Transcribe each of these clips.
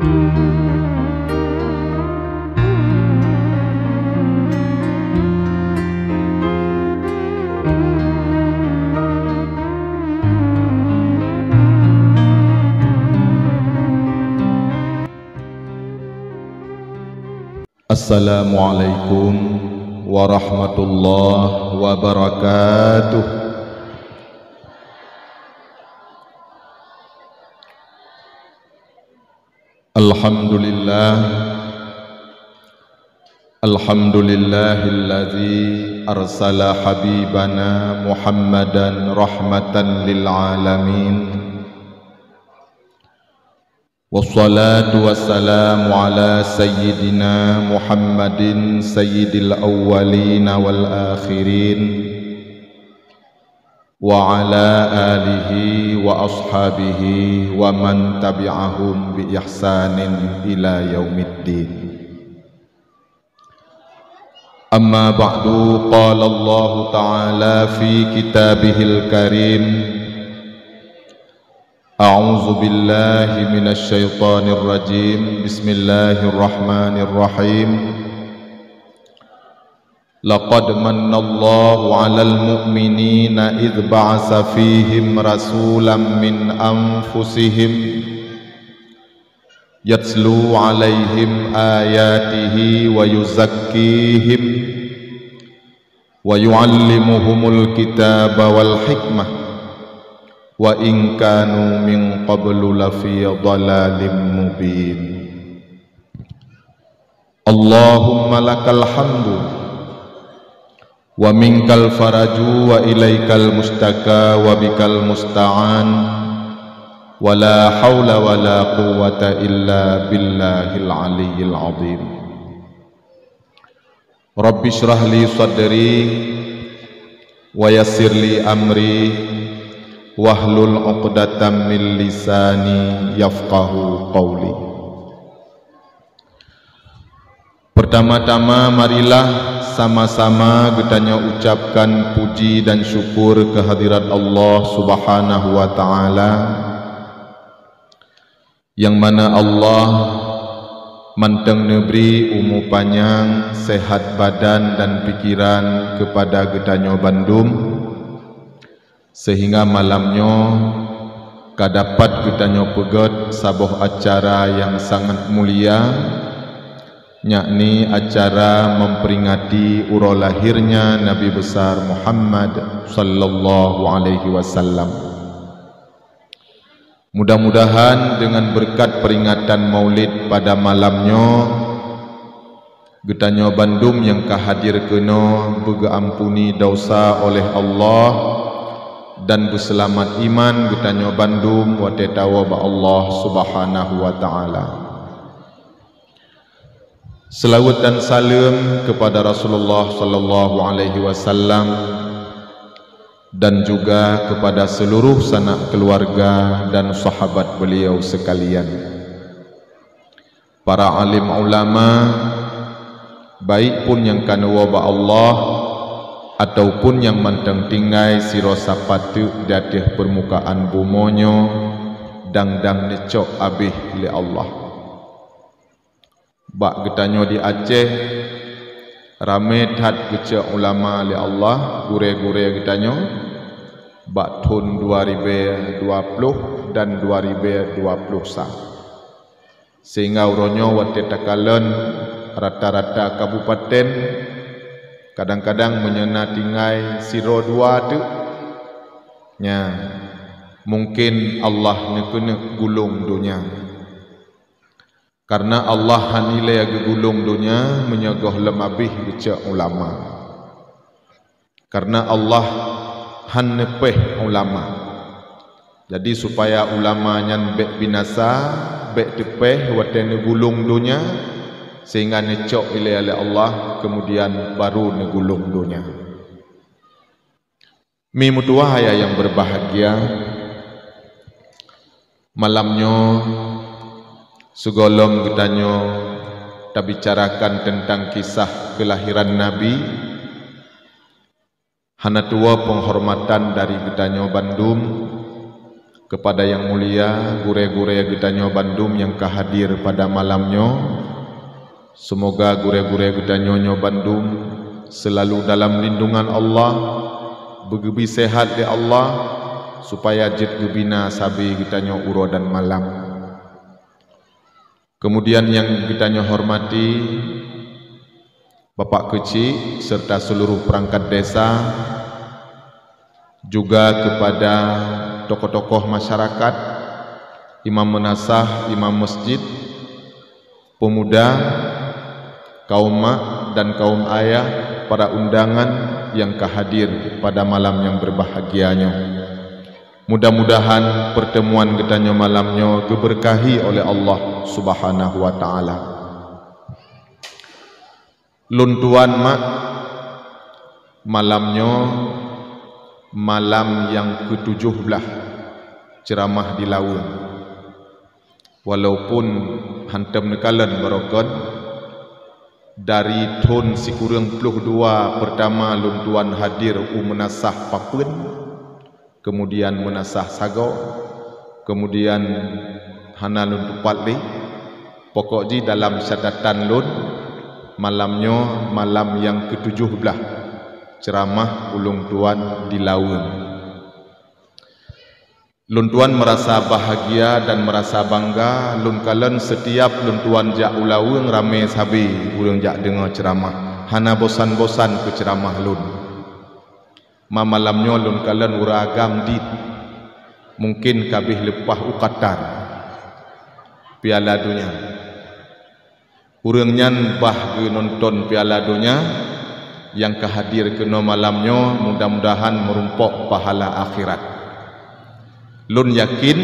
Assalamualaikum warahmatullahi wabarakatuh. Alhamdulillahilladzi arsala habibana Muhammadan rahmatan lil alamin. Wassalatu wassalamu ala sayyidina Muhammadin sayyidil awwalin wal akhirin wa ala alihi wa ashabihi wa man tabi'ahum bi ihsanin ila yaumiddin. Amma ba'du, qala Allah ta'ala fi kitabihil karim. A'udzu billahi minasy syaithanir rajim. Bismillahirrahmanirrahim. Laqad mannallahu 'alal mu'minina idz ba'atsa fihim rasulan min anfusihim yatslu 'alaihim ayatihi wa yuzakkihim wa yu'allimuhumul kitaba wal hikmah wa in kanu min qablu lafi dhalalim mubin. Allahumma lakal hamdu wa minkal faraju wa ilaikal mustaka wa bikal musta'an wa la hawla wa la quwwata illa billahil aliyyil azim. Rabbi shrah li sadri wa yassir li amri wahlul 'uqdatam min lisani yafqahu qawli. Pertama-tama marilah sama-sama kita ucapkan puji dan syukur kehadirat Allah Subhanahu wa taala, yang mana Allah manteng neberi umur panjang, sehat badan dan pikiran kepada getanyo Bandung, sehingga malamnya kadapat getanyo pegot sabuh acara yang sangat mulia, yakni acara memperingati urau lahirnya Nabi besar Muhammad sallallahu alaihi wasallam. Mudah-mudahan dengan berkat peringatan Maulid pada malamnya, getanyo Bandung yang kahadir kena begampuni dosa oleh Allah dan berselamat iman getanyo Bandung wa tetawa ba Allah Subhanahu wa taala. Selawat dan salam kepada Rasulullah sallallahu alaihi wasallam dan juga kepada seluruh sanak keluarga dan sahabat beliau sekalian. Para alim ulama, baik pun yang kanwa ba Allah ataupun yang manteng tinggai siro sapatu di atas permukaan bumonyo dang necok abih li Allah. Bak getanyo di Aceh rame tat gece ulama li Allah, gure-gure getanyo bak tahun 2020 dan 2021, sehingga uronyo wate takalan rata-rata kabupaten kadang-kadang menyena tinggai siro dua tu nya, mungkin Allah nekene gulung dunia, karena Allah hanile age gulung dunia menyogoh lemabih gece ulama, karena Allah han nepeh ulama. Jadi supaya ulama nyan bek binasa, bek tepeh watene gulung dunia, sehingga necok oleh Allah, kemudian baru negulung dunia. Mi mutuahaya yang berbahagia, malamnya segolong getanyo kita bicarakan tentang kisah kelahiran Nabi. Hana tua penghormatan dari getanyo Bandung kepada yang mulia gure-gure getanyo Bandung yang kehadir pada malamnya. Semoga gure-gure getanyo Bandung selalu dalam lindungan Allah, bergebi sehat di Allah, supaya jet gebina sabi getanyo uro dan malam. Kemudian yang getanyo hormati Bapak Kecil serta seluruh perangkat desa, juga kepada tokoh-tokoh masyarakat, imam menasah, imam masjid, pemuda, kaum mak dan kaum ayah, para undangan yang kehadir pada malam yang berbahagianya. Mudah-mudahan pertemuan getanyo malamnya diberkahi oleh Allah Subhanahu wa taala. Luntuan mak, malamnya malam yang ke-17 ceramah di Lawung. Walaupun hantam nekalan barokon dari tahun sikurang 22 pertama luntuan hadir menasah Papun, kemudian menasah Sagau, kemudian hana luntu Patli. Pokok di dalam syadatan lun malamnya malam yang ke-17 ceramah ulung tuan di Lawung. Lun tuan merasa bahagia dan merasa bangga. Lun kalen setiap lun tuan jak Lawung ramai sabi ulung jak dengar ceramah. Hana bosan-bosan ke ceramah lun. Malamnya lun kalen uragam dit. Mungkin kabih lepah ukatan Piala Dunia. Urang nyan bah ge nonton Piala Dunia yang kehadir kena malamnya, mudah-mudahan merumpok pahala akhirat. Lun yakin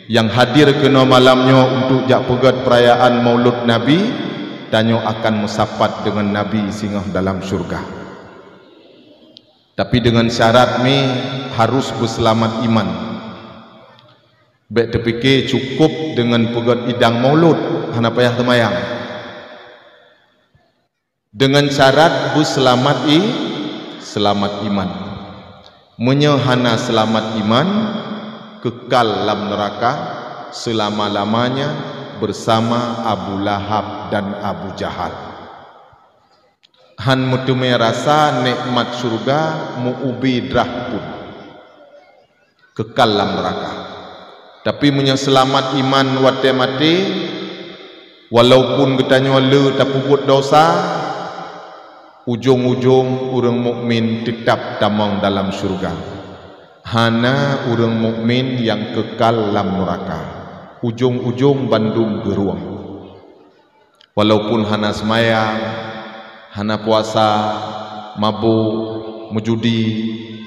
yang hadir kena malamnya untuk jak pegat perayaan Maulud Nabi, tanyo akan musapat dengan Nabi singgah dalam syurga. Tapi dengan syarat ni harus berselamat iman. Baik terfikir cukup dengan pegat idang Maulud, hana payah temayang. Dengan syarat berselamat selamat iman. Menyehana selamat iman, kekal dalam neraka selama-lamanya bersama Abu Lahab dan Abu Jahal. Han mutume rasa nikmat surga muubi drah pun kekal dalam neraka. Tapi menyeselamat iman wate mati, walaupun getanyo le tapubut dosa, ujung-ujung orang mukmin tetap tamang dalam syurga. Hana orang mukmin yang kekal dalam neraka. Ujung-ujung Bandung geruang. Walaupun hana semayang, hana puasa, mabuk, mejudi,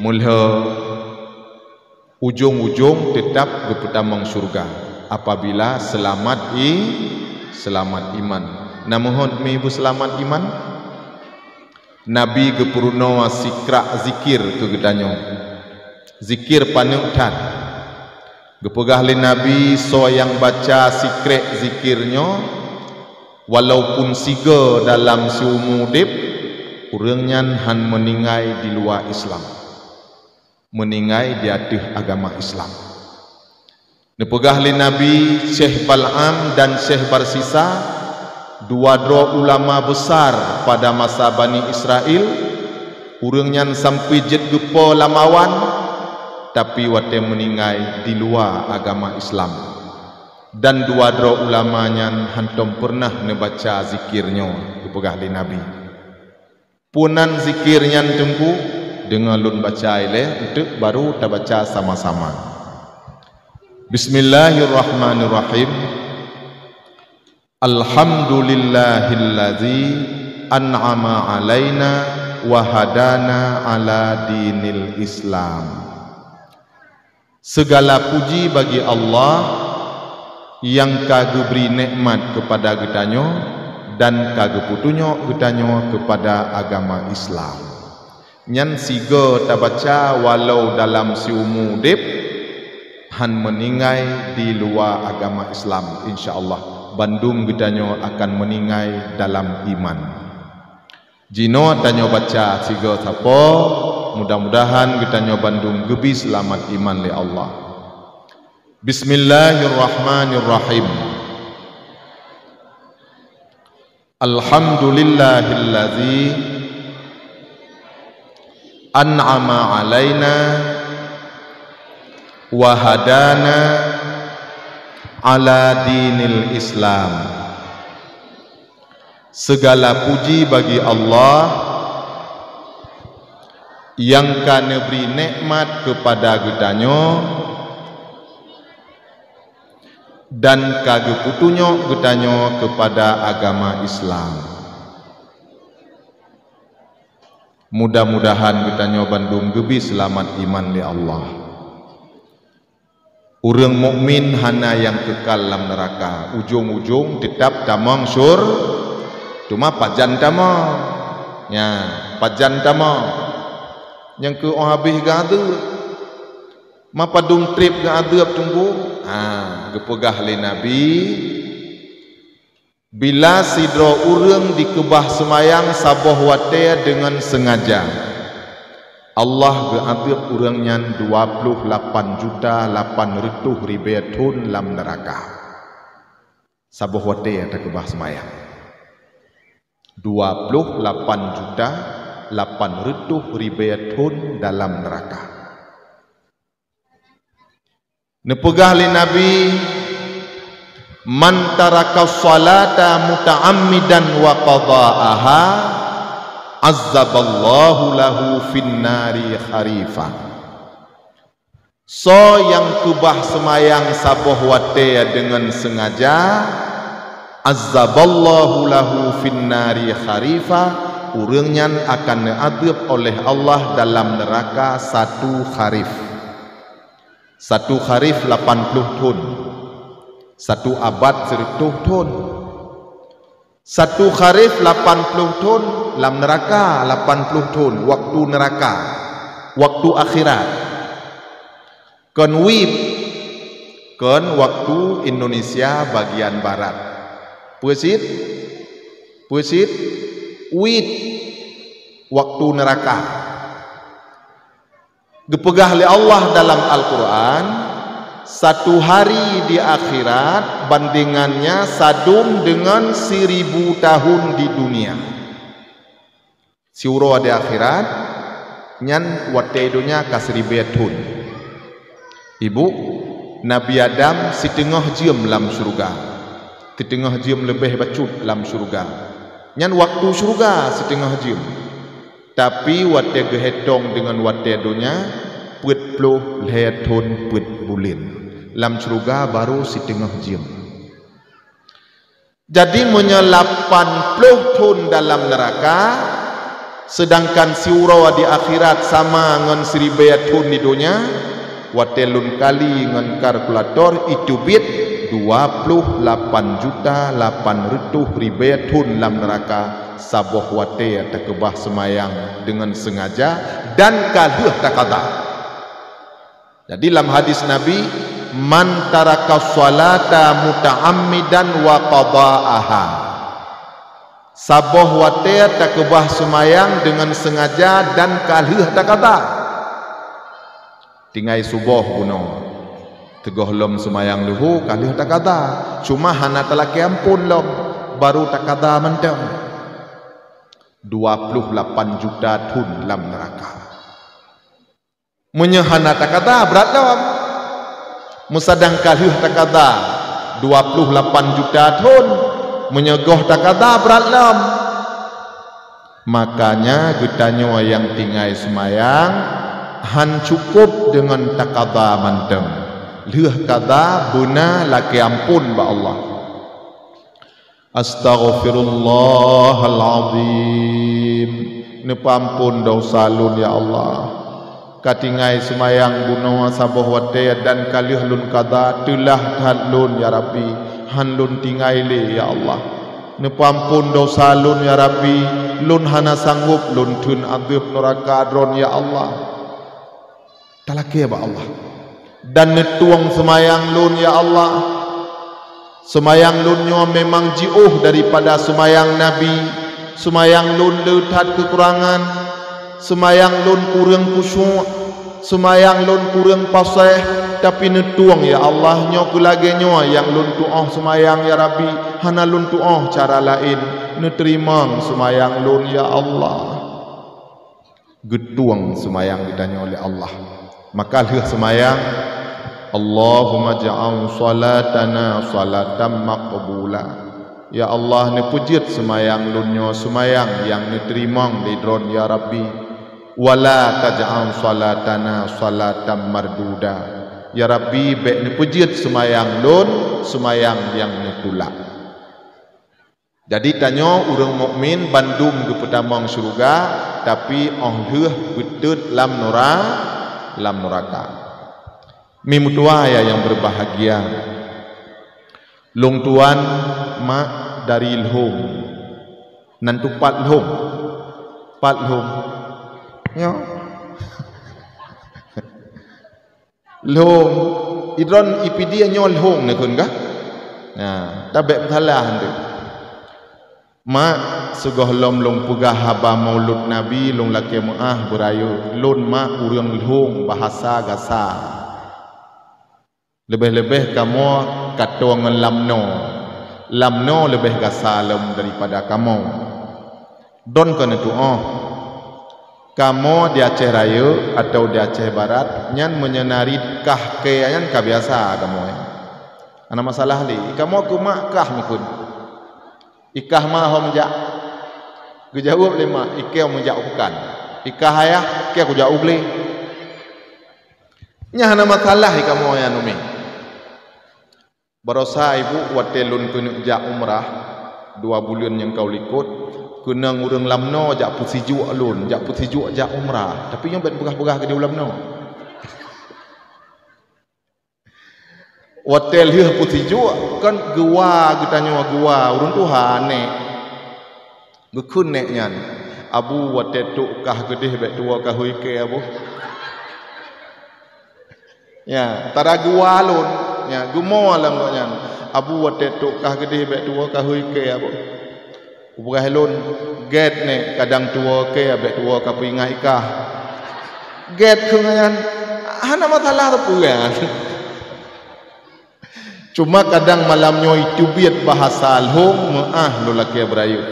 mulha, ujung-ujung tetap berpetamang syurga apabila selamat iman. Namohon mi bu selamat iman. Nabi gepurno sikra zikir ke gedanyo. Zikir panutan. Gepegah le Nabi so yang baca sikre zikirnya, walaupun siga dalam seumur hidup, urangnya han meningai di luar Islam. Meningai di atas agama Islam. Nepegah le Nabi Syekh Bal'am dan Syekh Barsisa, dua-dua ulama besar pada masa Bani Israel, urangnya sampai jet gepo lamawan, tapi wate meningai di luar agama Islam. Dan dua-dua ulamanya hantom pernah nebaca zikirnya kepegah le Nabi. Punan zikirnya tengku dengan lun baca ile untuk baru kita baca sama-sama. Bismillahirrahmanirrahim. Alhamdulillahilladzi an'ama alaina wa hadana ala dinil Islam. Segala puji bagi Allah yang kagak beri nikmat kepada getanyo dan kagak putunyo getanyo kepada agama Islam. Nyan siga tabaca walau dalam siumu dip han meningai di luar agama Islam, insyaallah Bandung getanyo akan meningai dalam iman. Jino tanyo baca siga sapo, mudah-mudahan getanyo Bandung gebi selamat iman le Allah. Bismillahirrahmanirrahim. Alhamdulillahillazi an'ama alaina wa hadana ala dinil Islam. Segala puji bagi Allah yang kana beri nikmat kepada getanyo dan kage putunyo getanyo kepada agama Islam. Mudah-mudahan getanyo Bandung gebi selamat iman li Allah. Urang mukmin hana yang kekal dalam neraka, ujung-ujung tetap tamang syur, cuma pajan tamang. Ya, pajan tamang. Yang ke orang habis gada. Ma padung trip gada tunggu. Gepegah le Nabi. Bila sidro urang dikebah semayang saboh wate dengan sengaja, Allah geadab urangnya 28.800.000 tahun dalam neraka. Saboh wate ada kebah semayang 28.800.000 tahun dalam neraka. Nepegah li Nabi, man taraka salata muta'ammidan wa qada'aha azzaballahu lahu finnari kharifa. So yang kubah semayang saboh wate dengan sengaja, azzaballahu lahu finnari kharifa, urangnya akan diadab oleh Allah dalam neraka satu kharif. Satu kharif 80 tahun. Satu abad 100 tahun. Satu kharif 80 tahun dalam neraka 80 tahun. Waktu neraka, waktu akhirat. Kan wib, kan waktu Indonesia bagian barat. Puasit, puasit, wib, waktu neraka. Gepegah oleh Allah dalam Al-Quran, satu hari di akhirat bandingannya sadum dengan 1000 tahun di dunia. Siuro di akhirat nyan wate dunia ka 1000 tahun. Ibu, Nabi Adam setengah jam dalam surga, setengah jam lebih bacut dalam surga. Nyan waktu surga setengah jam. Tapi wate gehetong dengan wate dunia 40 tahun 40 bulan. Dalam surga baru setengah jam. Jadi punya 80 tahun dalam neraka, sedangkan siura di akhirat sama dengan 1000 tahun di dunia. Wate lun kali dengan kalkulator itu bit 28.800.000 tahun dalam neraka. Saboh wate takebah semayang dengan sengaja dan kaluh takada. Jadi dalam hadis Nabi, man taraka salata muta'ammidan wa qada'aha, saboh wate takebah semayang dengan sengaja dan kaluh takada. Tingai subuh kuno tegoh lom semayang luhu kaluh takada, cuma hana telaki ampun lom baru takada mentang. 28 juta tahun dalam neraka. Menyahana takada berat dalam. Musadang kaluh takada 28 juta tahun. Menyegoh takada berat dalam. Makanya getanyo yang tinggal semayang han cukup dengan takada manteng. Leuh kada buna laki ampun ba Allah. Astaghfirullahaladzim. Nepampun dosa lun ya Allah. Katingai semayang buno saboh wate dan kalih lun kada telah han lun ya Rabbi. Han lun tingai le ya Allah. Nepampun dosa lun ya Rabbi. Lun hana sanggup lun tun adab neraka dron ya Allah. Talaki ya Allah. Dan netuang semayang lun ya Allah. Semayang lunnya memang jauh daripada semayang Nabi. Semayang lun letat kekurangan. Semayang lun kurang khusyuk. Semayang lun kurang pasih. tapi netuang ya Allah nyo ku lagi nyo yang lun tuah semayang ya Rabbi hana lun tuah cara lain neterima semayang lun ya Allah getuang semayang ditanya oleh Allah maka leh semayang Allahumma ja'al salatana salatan maqbula ya Allah ne pujit semayang lunyo semayang yang diterima di dron ya Rabbi wala taj'al salatana salatan marduda ya Rabbi baik ne pujit semayang lun semayang yang ditolak. Jadi tanya orang mukmin bandum ke pertamang syurga tapi leh betul lam neraka. Mimutua ya yang berbahagia. Long tuan mak dari lhom. Nantu pat lhom. Ya. Lhom idron ipidi nyol lhom ne kun ka? Nah, tabek thalah tu. Mak sugah lom long pugah haba maulud nabi long laki muah berayu lon mak urang lhom bahasa gasa. Lebih-lebih kamu katuang lamno lebih gasalem daripada kamu don kena tuah kamu di Aceh Raya atau di Aceh Barat nyan menyenari kah keyan kah biasa kamu ana masalah li kamu aku mak kah mukun ikah mah hom jak gejawab lima ikah menjak bukan ikah ayah ke aku jauh li nya ana masalah kamu ya numi Barosa ibu watelun kena jak umrah 2 bulan yang kau likut kena urang lamno jak pusiju alun jak pusiju jak umrah tapi yang begah-begah ke di lamno hotel heuh pusiju kan gua ditanya gua urang Tuhan nek gekun nek nyan abu hotel tu kah gedeh bek tua kah huike abu ya tara gua alun ya gumo alam kok nyan abu watetuk kah gede bek tua kah huike abu ubah lon get ne kadang tua ke bek tua kah pingai kah get kungan hana masalah tu ya cuma kadang malamnya itu biat bahasa alhum maah lo laki berayu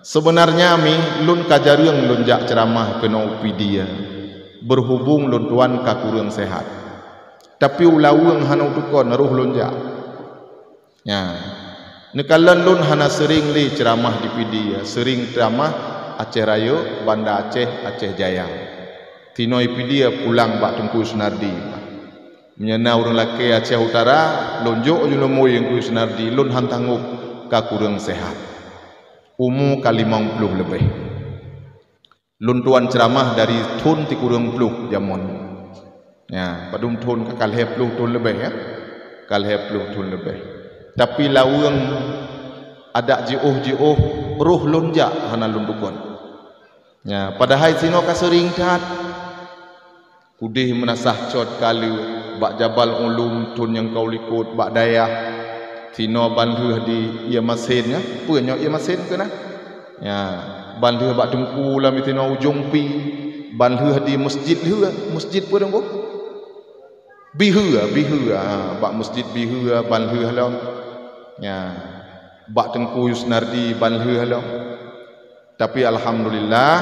sebenarnya mi lun kajarung lun jak ceramah kena upi dia berhubung lun tuan ka kurang sehat tapi ulawang hana utukon ruh lonja ya nekalan lun hana sering li ceramah di pidia sering ceramah Aceh Raya Banda Aceh Jaya tinoi pidia pulang bak Tengku Sunardi menyana orang laki Aceh Utara lonjok junomo yang Tengku Sunardi lun hantangup ka kurang sehat umur kali 50 lebih lun tuan ceramah dari tun ti kurang peluk jamon ya padum tun kal hepluh tun lebih ya kal hepluh tun lebih tapi lawang ada jiuh ruh lonja hana lun dukun ya padahal sino ka sering tat kudih menasah cot kali bak Jabal Ulum tun yang kau likut bak dayah sino banduh di ia masin ya punya ia masin kena ya ban leuh bak Tengku lam itina ujung pi ban leuh di masjid pun dong bihua bak masjid bihua ban leuh lam ya bak Tengku Yusnardi ban leuh lam tapi alhamdulillah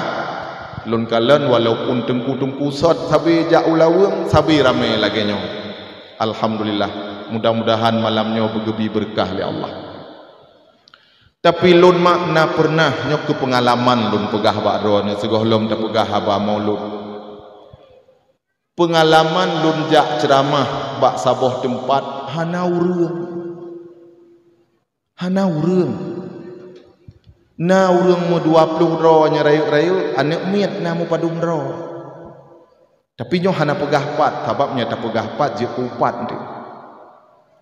lun kalen walaupun Tengku sot sabi jak ulawang sabi ramai lagi nyo alhamdulillah mudah-mudahan malamnya bergebi berkah li Allah. Tapi lun makna pernah nyok ke pengalaman lun pegah bak ron segah lom tak pegah haba maulud. Pengalaman lun jak ceramah bak saboh tempat hana urang. Na urang mu 20 ro nya rayu-rayu anek miat na mu padum ro. Tapi nyo hana pegah pat sababnya tak pegah pat je upat tu.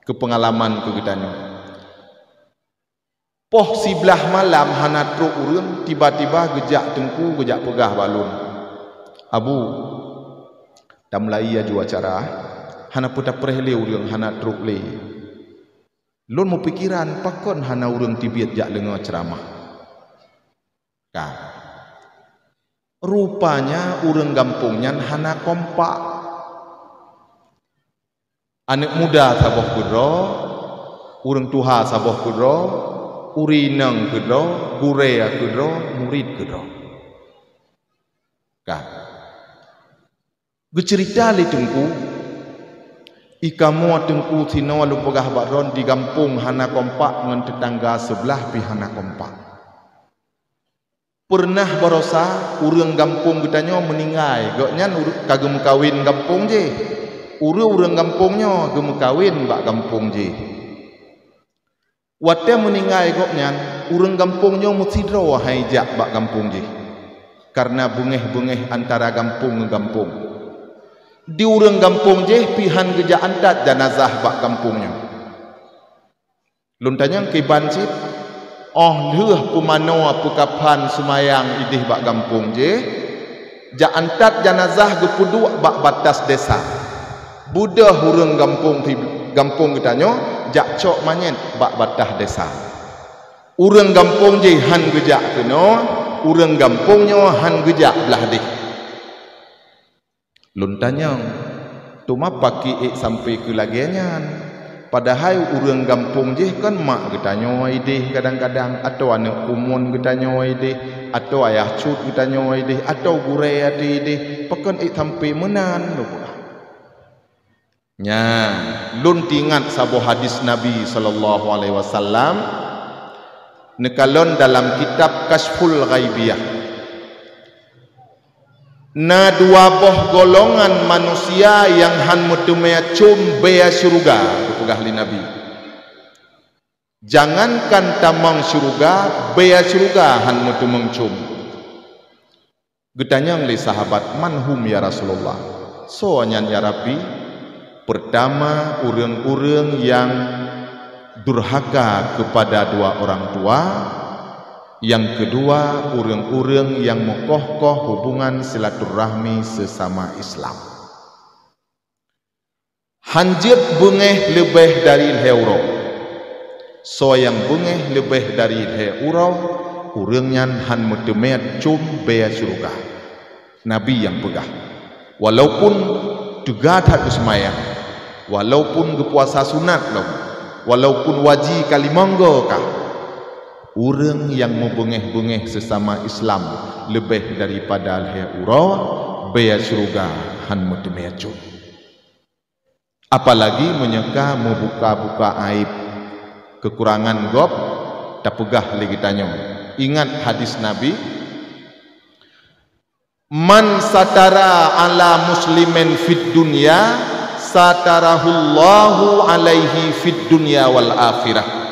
Ke pengalaman ke gedanya. Poh sebelah malam hana truk urun tiba-tiba gejak Tengku gejak pegah balun abu dah mulai aju acara hana putak perhele urun hana truk le lun mau pikiran pakon hana urun tibiat jak lenga ceramah ka Rupanya urang kampungnya hana kompak. Anak muda saboh kudro, urang tuha saboh kudro, urinang kudro, gurea kudro, murid kudro. Kah? Bercerita li tengku, ikamu tengku sino lu pegah baron di kampung hana kompak dengan tetangga sebelah pi hana kompak. Pernah barosa urang kampung katanya meninggal, gaknya kagem kawin kampung je. Urang kampungnya gem kawin bak kampung je. Wate meninggal gaknya urang kampungnya mesti draw haijak bak kampung je. Karena bungeh-bungeh antara kampung dengan kampung. Di urang kampung je pihan geja antat jenazah bak kampungnya. Luntanya kiban sit, oh leuh pumano pukapan sumayang idih bak kampung je, ja antat jenazah gepuduk bak batas desa. Budah urang kampung katanya jak cok manyen bak batas desa. Urang kampung je han geja kena, urang kampungnya han geja belah deh. Luntanya tu mah paki sampai ke lagiannya. Padahal urang kampung je kan mak katanya idih kadang-kadang, atau anak kumun katanya idih, atau ayah cut katanya idih, atau gure idih, pakan sampai menan lu pula. Nya, lun tingat sabo hadis Nabi sallallahu alaihi wasallam nekalon dalam kitab Kashful Ghaibiyah. Na dua boh golongan manusia yang han mutumaya cum bea syurga, pegah li Nabi. Jangankan tamang syurga, bea syurga han mutumeng cum. Getanya li sahabat, manhum ya Rasulullah. Soalnya ya Rabbi, pertama urang-urang yang durhaka kepada dua orang tua. Yang kedua, urang-urang yang mengokoh hubungan silaturahmi sesama Islam. Hanjit bungeh lebih dari heuro. So yang bungeh lebih dari heuro, urangnya han mutemet cum bea syurga. Nabi yang pegah. Walaupun juga tak usmaya, walaupun gepuasa sunat lo, walaupun wajib kalimanggo kah. Urang yang membungeh-bungeh sesama Islam lebih daripada al-hura bea syurga han mutemecu. Apalagi menyeka membuka-buka aib kekurangan gop tak pegah lagi tanya. Ingat hadis Nabi, man satara ala muslimin fid dunya satarahullahu alaihi fid dunya wal akhirah.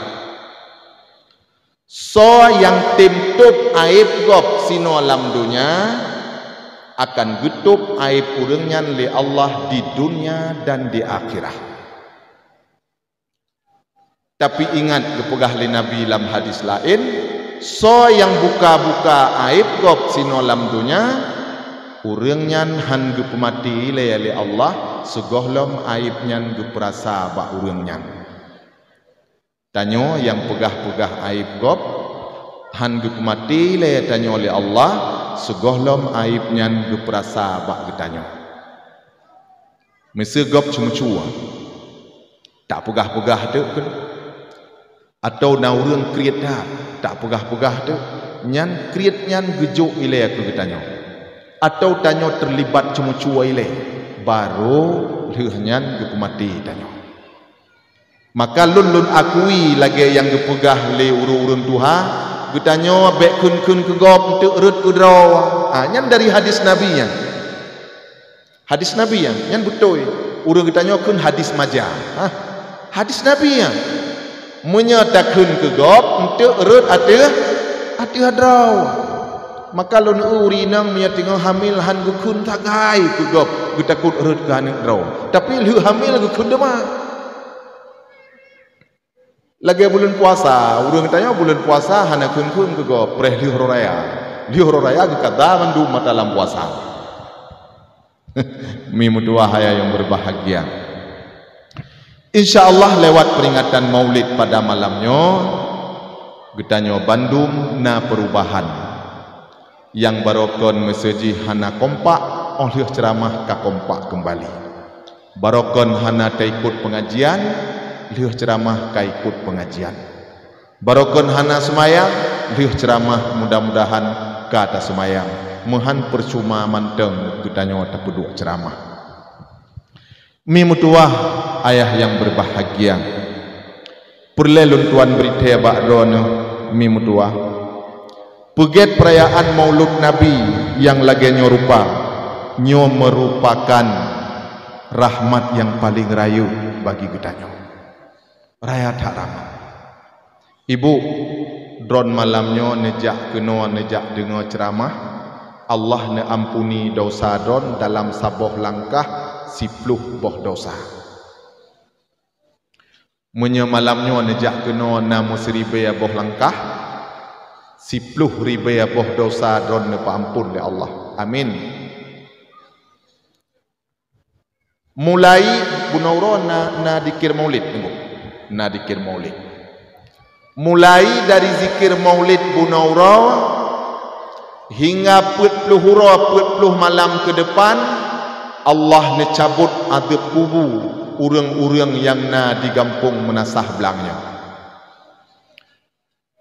So yang timtup aib gop sino alam dunia akan getup aib urangnya li Allah di dunia dan di akhirat. Tapi ingat kepegah li Nabi dalam hadis lain, so yang buka-buka aib gop sino alam dunia urangnya han gepemati li Allah segohlom aibnya geperasa ba urangnya. Tanyo yang pegah-pegah aib gop han gup mati le tanyo oleh Allah segohlom aibnya geperasa bak getanyo. Mese gop cuma-cuma tak pegah-pegah tu kan, atau na urang kriet tak pegah-pegah tu nyan kriet nyan gejuk ile ke getanyo, atau tanyo terlibat cuma-cuma ile baru leuhnyan gup mati tanyo. Maka lun akui lagi yang gepegah le urung-urung Tuha, getanyo bek kun ke gop untuk urut kudraw. Nyan dari hadis Nabi yang. Hadis Nabi yang nyan betul. Urung getanyo kun hadis majah. Hadis Nabi yang menyatakan ke gop untuk urut ati hadraw. Maka lun urinang menyatakan hamil han gukun tagai ke gop getakut urut ke hanek draw. Tapi lu hamil gukun demah. Lagi bulan puasa, urang tanya bulan puasa hana kun ke go preh liur raya. Liur raya ke kada mandu mata dalam puasa. Mi mudua haya yang berbahagia. Insyaallah lewat peringatan Maulid pada malamnya getanyo Bandung na perubahan. yang barokon meseji hana kompak oleh ceramah ka kompak kembali. Barokon hana ta ikut pengajian liuh ceramah ka ikut pengajian. Barokon hana semayang liuh ceramah mudah-mudahan ka ta semayang. Mehan percuma manteng getanyo ta peduk ceramah. Mi mutuah ayah yang berbahagia. Perlelun tuan berita ba'drono mi mutuah. Peget perayaan Maulud Nabi yang lagi nyorupa, nyo merupakan rahmat yang paling rayu bagi getanyo. Raya tak ramah. Ibu, dron malamnyo nejak keno nejak dengar ceramah. Allah ne ampuni dosa dron dalam saboh langkah 10 boh dosa. Menye malamnyo nejak keno namu 1000 boh langkah 10.000 boh dosa dron ne paampun oleh Allah. Amin. Mulai bunauro na dikir maulid tunggu. Na dikir maulid. Mulai dari zikir maulid bunauro hingga 40 malam ke depan Allah ne cabut adab kubur urang-urang yang na digampung menasah belangnya.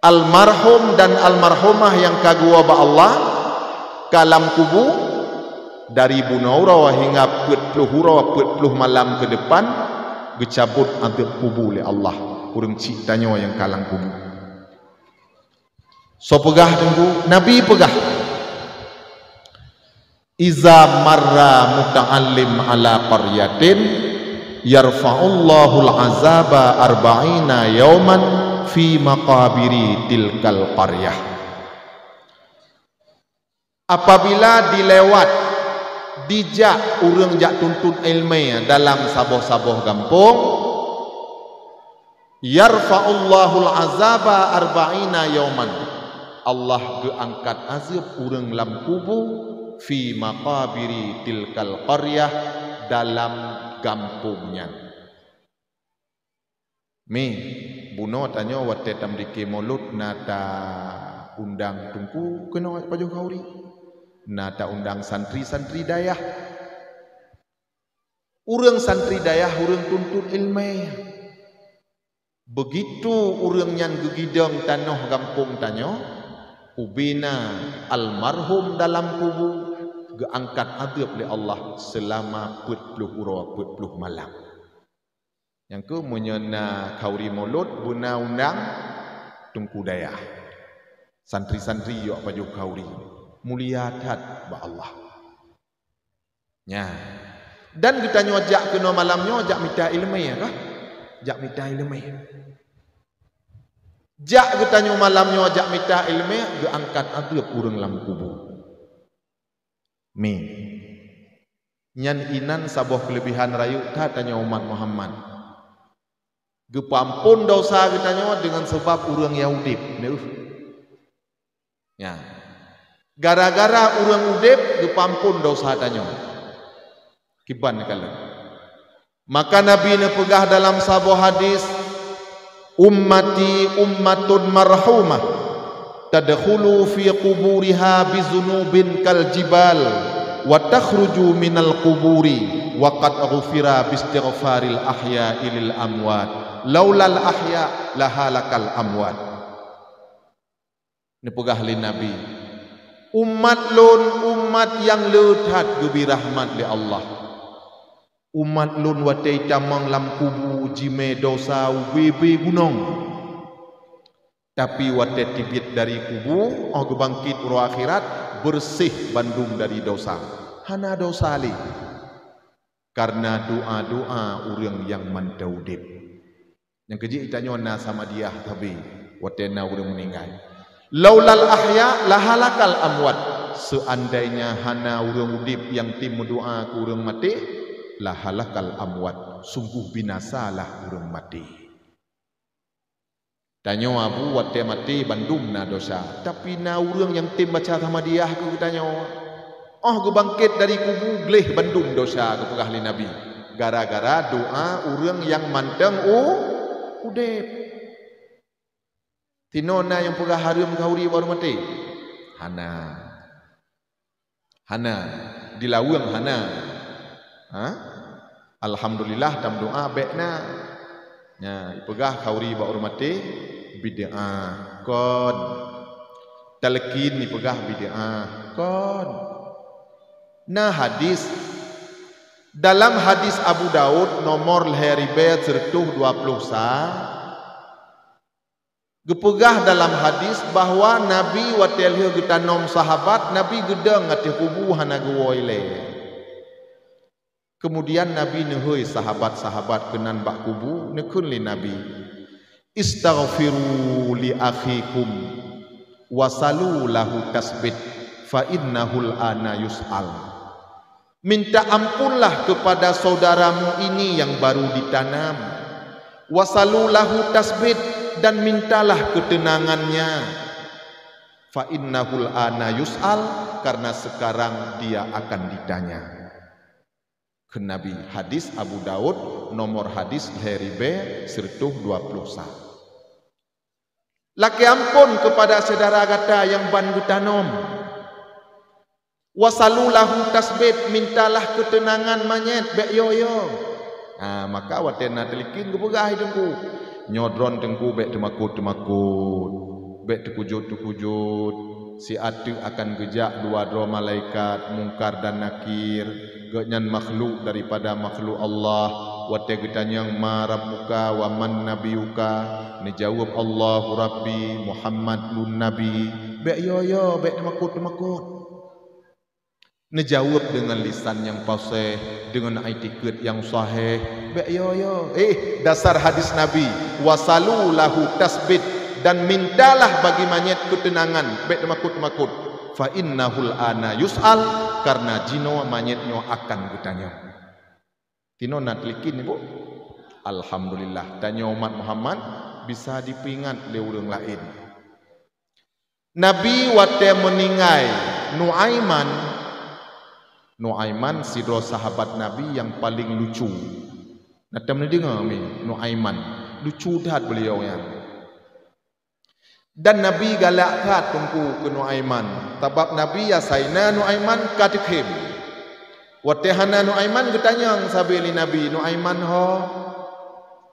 Almarhum dan almarhumah yang kagua ba Allah kalam kubu dari bunaura hingga 40 malam ke depan gecabut adab kubu oleh Allah urang ciptanya yang kalang kubu. So pegah tunggu Nabi pegah iza marra muta'allim ala qaryatin yarfa'ullahul azaba 40 yauman fi maqabiri tilkal qaryah. Apabila dilewat dijak urang jak tuntut ilmu dalam saboh-saboh kampung, yarfa'ullahul azaba 40 yauman, Allah geangkat azab urang lam kubu fi maqabiri tilkal qaryah dalam kampungnya. Mi buno tanyo wate tamdiki mulut nata undang tungku kena pajuh kauri nata undang santri-santri dayah urang santri dayah urang tuntut ilmu begitu urang nyan gegidang tanah kampung tanyo ubina almarhum dalam kubu geangkat adab oleh Allah selama 40 malam. Yang ke menyena kauri mulut buna undang tungku dayah. Santri-santri yo apa jo kauri. Mulia tat ba Allah. Nya. Dan kita nyojak kena malamnya jak minta ilmu ya kah? Jak minta ilmu. Jak kita nyo malamnya jak minta ilmu geangkat adab urang lam kubur. Mi. Nyan inan sabuh kelebihan rayu ta tanya umat Muhammad. Gepampun dosa kitanya dengan sebab urang Yahudi. Ya. Gara-gara urang udip gepampun dosa tanya. Kiban kala. Maka Nabi ne pegah dalam sabuh hadis, ummati ummatun marhumah tadkhulu fi quburiha bizunubin kal jibal wa takhruju minal quburi wa qad ghufira biistighfaril ahya'i lil amwat. Laulal ahya lahalakal amwat. Ini pegah li Nabi. Umat lun umat yang leuthat gebi rahmat li Allah. Umat lun watai tamang lam kubu jime dosa ubebe gunung. Tapi watai tibit dari kubu oh gebangkit uro akhirat bersih bandung dari dosa. Hana dosa li. Karena doa-doa urang yang mantaudib. Yang keji itanya na sama dia tapi watena udah meninggal. Laulal ahya lahalakal amwat. Seandainya hana urang udip yang tim doa ku urang mati, lahalakal amwat. Sungguh binasalah urang mati. Tanyo abu wate mati bandung na dosa. Tapi na urang yang tim baca sama dia ku tanyo. Oh gebangkit dari kubu gleh bandung dosa ke pegahli Nabi. Gara-gara doa urang yang manteng udep. Tinona yang pegah harum kauri baru mati. Hana. hana dilawang hana. Ha? Alhamdulillah tam doa bekna. Ya, ipegah kauri ba hormati bid'ah. Kon talqin ipegah bid'ah. Kon. Nah hadis dalam hadis Abu Daud nomor riwayat 120 gepegah dalam hadis bahwa Nabi watelhe getanom sahabat Nabi gedeng ngatih kubu hana guoile. Kemudian Nabi nehoi sahabat-sahabat kenan bak kubu nekun li Nabi istaghfiru li akhikum wasalu lahu tasbit fa innahul ana yus'al. Minta ampunlah kepada saudaramu ini yang baru ditanam, wasalu lahu tasbit, dan mintalah ketenangannya, fa innahul ana yus'al, karena sekarang dia akan ditanya. Ke Nabi, hadis Abu Daud nomor hadis heribe 121. Laki ampun kepada saudara kata yang ban gutanom, wasalulahu tasbit, mintalah ketenangan manyet bek yoyo. Maka watena telikin gepegah hidungku nyodron tengku bek temakut bek tekujut si atu akan gejak dua malaikat mungkar dan nakir genyan makhluk daripada makhluk Allah. Wate getanyang ma rabbuka wa man nabiyuka, dijawab Allahu rabbi Muhammad lun nabi. Bek yoyo bek temakut nejawab dengan lisan yang fasih, dengan etiket yang sahih. Bek yoyo dasar hadis Nabi, wasalu lahu tasbit, dan mintalah bagi manyet ketenangan. Bek temakut fa innahul ana yus'al, karena jino manyetnya akan ditanya. Tino natlikin ibu. Alhamdulillah tanya umat Muhammad bisa dipingat oleh orang lain. Nabi wate meningai Nuaiman sidro sahabat Nabi yang paling lucu. Nanti mendengar Nuaiman lucu dah beliau yang. Dan Nabi galak kat tungku ke Nuaiman. Tabak Nabi ya saina Nuaiman katikhim. Watehana Nuaiman getanyang sabili Nabi Nuaiman ho.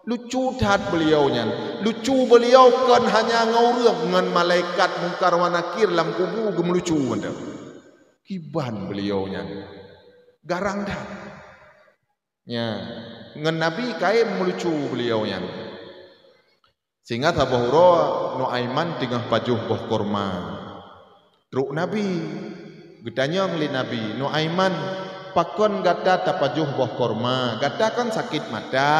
Lucu dah beliau yang. Lucu beliau kan hanya ngaurang dengan malaikat mungkar wa nakir lam kubu gemelucu benda. Kiban beliau yang. Garang dah. Ya, dengan Nabi kai melucu beliau yang. Sehingga tabahuro Nuaiman tinggal pajuh boh korma. Truk Nabi getanya ngeli Nabi, Nuaiman pakon gata tapajuh boh korma, gata kan sakit mata.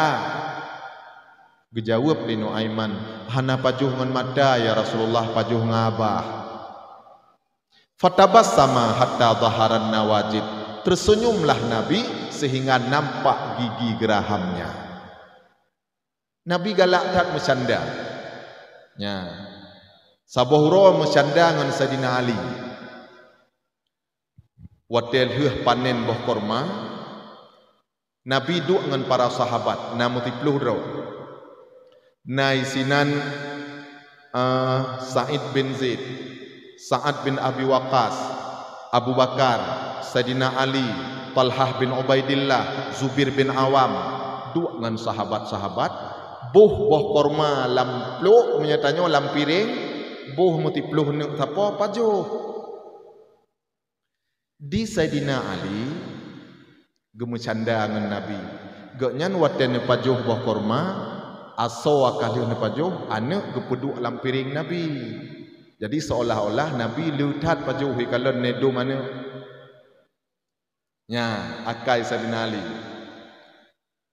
Gejawab li Nuaiman, hana pajuh ngan mata ya Rasulullah, pajuh ngabah. Fatabas sama hatta zaharan nawajid. Tersenyumlah Nabi sehingga nampak gigi gerahamnya. Nabi galak tak mencanda. Ya. Sabohro mencanda dengan Sayyidina Ali. Watel heuh panen boh korma. Nabi duk dengan para sahabat. Namu tipluh ro. Nai sinan Sa'id bin Zaid, Sa'ad bin Abi Waqqas, Abu Bakar, Sayyidina Ali, Talhah bin Ubaidillah, Zubair bin Awam, duk dengan sahabat-sahabat. Boh korma lam pluk menyatanya lam piring, boh mutipluh nek apa pajuh. Di Sayyidina Ali gemecanda dengan Nabi. Gaknyan waten pajuh boh korma, aso akal ne pajuh anak gepeduk lam piring Nabi. Jadi seolah-olah Nabi lutat pajuh hikalan nedo mana. Ya, akai Sayyidina Ali.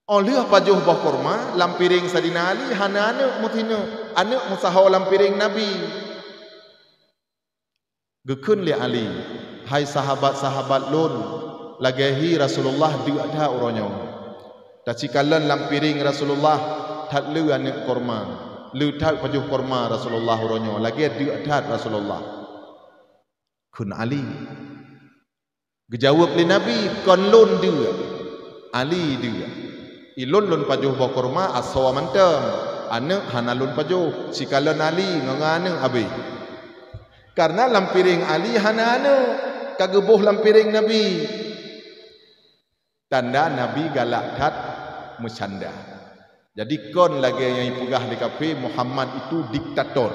Oleh pajuh boh korma lam piring Sayyidina Ali hana anak mutina, anak musahau lam piring Nabi. Gekun li Ali, hai sahabat-sahabat lun, lagehi Rasulullah diada uronyo. Tacikalan lam piring Rasulullah tak lu anak korma, lu tak pajuh korma Rasulullah uronyo, lagi diada Rasulullah. Kun Ali. Gejawab li Nabi, kon lun dia. Ali dia. Ilun lun pajuh boh korma asawa mantem. Anak hana lun pajuh. Sikalan Ali ngangane abi. Karena lam piring Ali hana anak. kagebuh lampiring Nabi. Tanda Nabi galak kat mencanda. Jadi kon lagi yang pegah di kafe Muhammad itu diktator,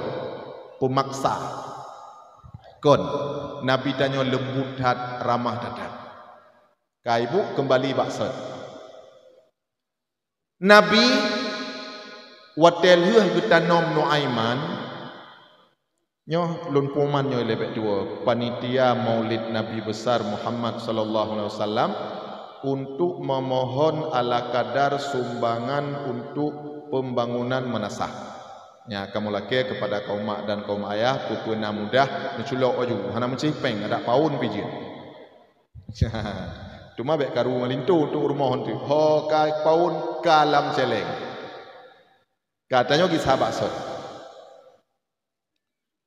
pemaksa. Kon Nabi tanya lembut hat, ramah dadat. Kaibu kembali baksud. Nabi watel heuh getanom Nuaiman nyoh lun poman nyoh lebek dua panitia Maulid Nabi besar Muhammad sallallahu alaihi wasallam untuk memohon ala kadar sumbangan untuk pembangunan manasah. Ya, kamu laki kepada kaum mak dan kaum ayah pupuna mudah menculok aju hana mencipeng ada paun pijin. Cuma bek karu malintu untuk rumah tu. Ho ka paun kalam celeng. Katanya ki sahabat sot.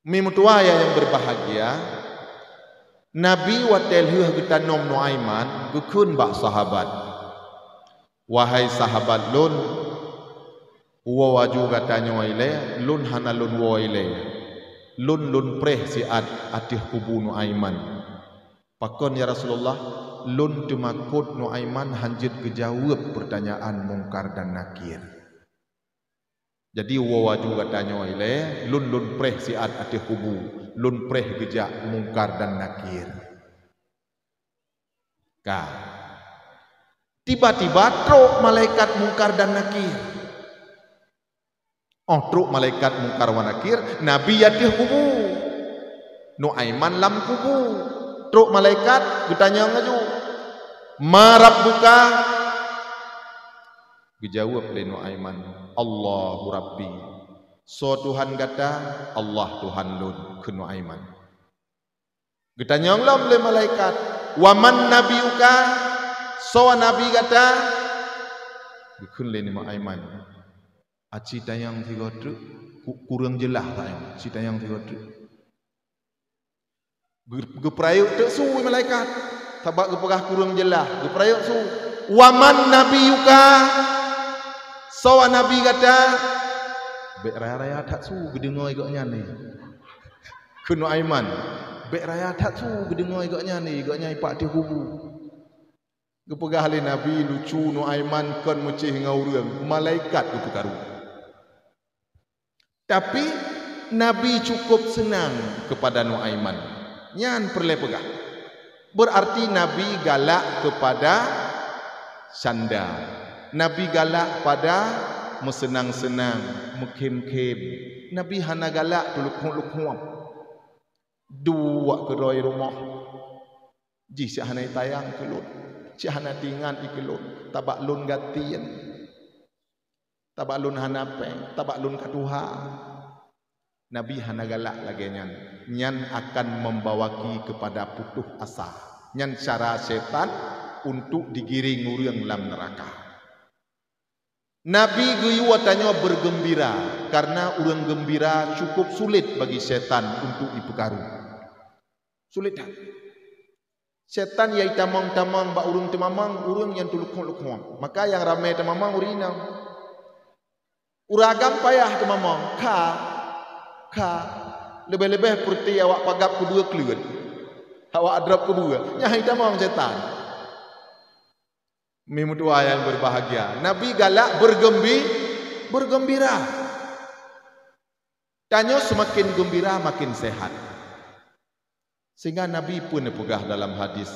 Mi mutua yang berbahagia, Nabi watel heuh getanom Nuaiman gukun bak sahabat. Wahai sahabat lun, wa waju katanya ile, lun hana lun wa ile. Lun preh siat atih kubu Nuaiman. Pakon ya Rasulullah, lun tumakut Nuaiman hanjit kejawab pertanyaan mungkar dan nakir. Jadi wawaju katanya ile lun preh siat atih kubu, lun preh gejak mungkar dan nakir. Ka. Tiba-tiba truk malaikat mungkar dan nakir. Oh, truk malaikat mungkar wa nakir, Nabi atih kubu. Nuaiman lam kubu. Truk malaikat bertanya ngaju. Marab buka. Dijawab oleh Nuaiman, Allahu Rabbi. So Tuhan kata, Allah Tuhan lun ke Nuaiman. Bertanya oleh malaikat, waman nabiuka? So Nabi kata, bikun le Nuaiman. Aci tayang tiga truk kurang jelas tayang. Aci tayang tiga truk. Geprayuk tak su malaikat. Tabak gepegah kurang jelas. Geprayuk su. Waman nabiuka? Sawa Nabi kata, bek raya-raya tak su gedengoi gaknya ni. Kuno Aiman, bek raya tak su gedengoi gaknya ni, gaknya ipak ti kubu. Gepegah le Nabi lucu no Aiman kon mecih ngaureung, malaikat gepekaru. Tapi Nabi cukup senang kepada Nuaiman. Nyan perle pegah. Berarti Nabi galak kepada sanda. Nabi galak pada mesenang-senang, mekem-kem. Nabi hana galak tuluk-luk-huam. Dua kedoi rumah. Ji si hana tayang ke lun. Si hana tingan ke lun. Tabak lun gatian. Tabak lun hana peng. Tabak lun katuha. Nabi hana galak lagi nyan. Nyan akan membawaki kepada putuh asa. Nyan cara setan untuk digiring urang dalam neraka. Nabi guyuwa tanya bergembira karena orang gembira cukup sulit bagi setan untuk dipekaru. Sulit tak? Setan yang tamang-tamang bak urang temamang, urang yang tuluk-luk-luk. Maka yang ramai temamang urinam. Uragam payah temamang. Ka lebih-lebih putih awak pagap kedua keluar. Awak adrap kedua. Nyai tamang setan. Mimutua yang berbahagia. Nabi galak bergembira. Tanya semakin gembira makin sehat. Sehingga Nabi pun pegah dalam hadis,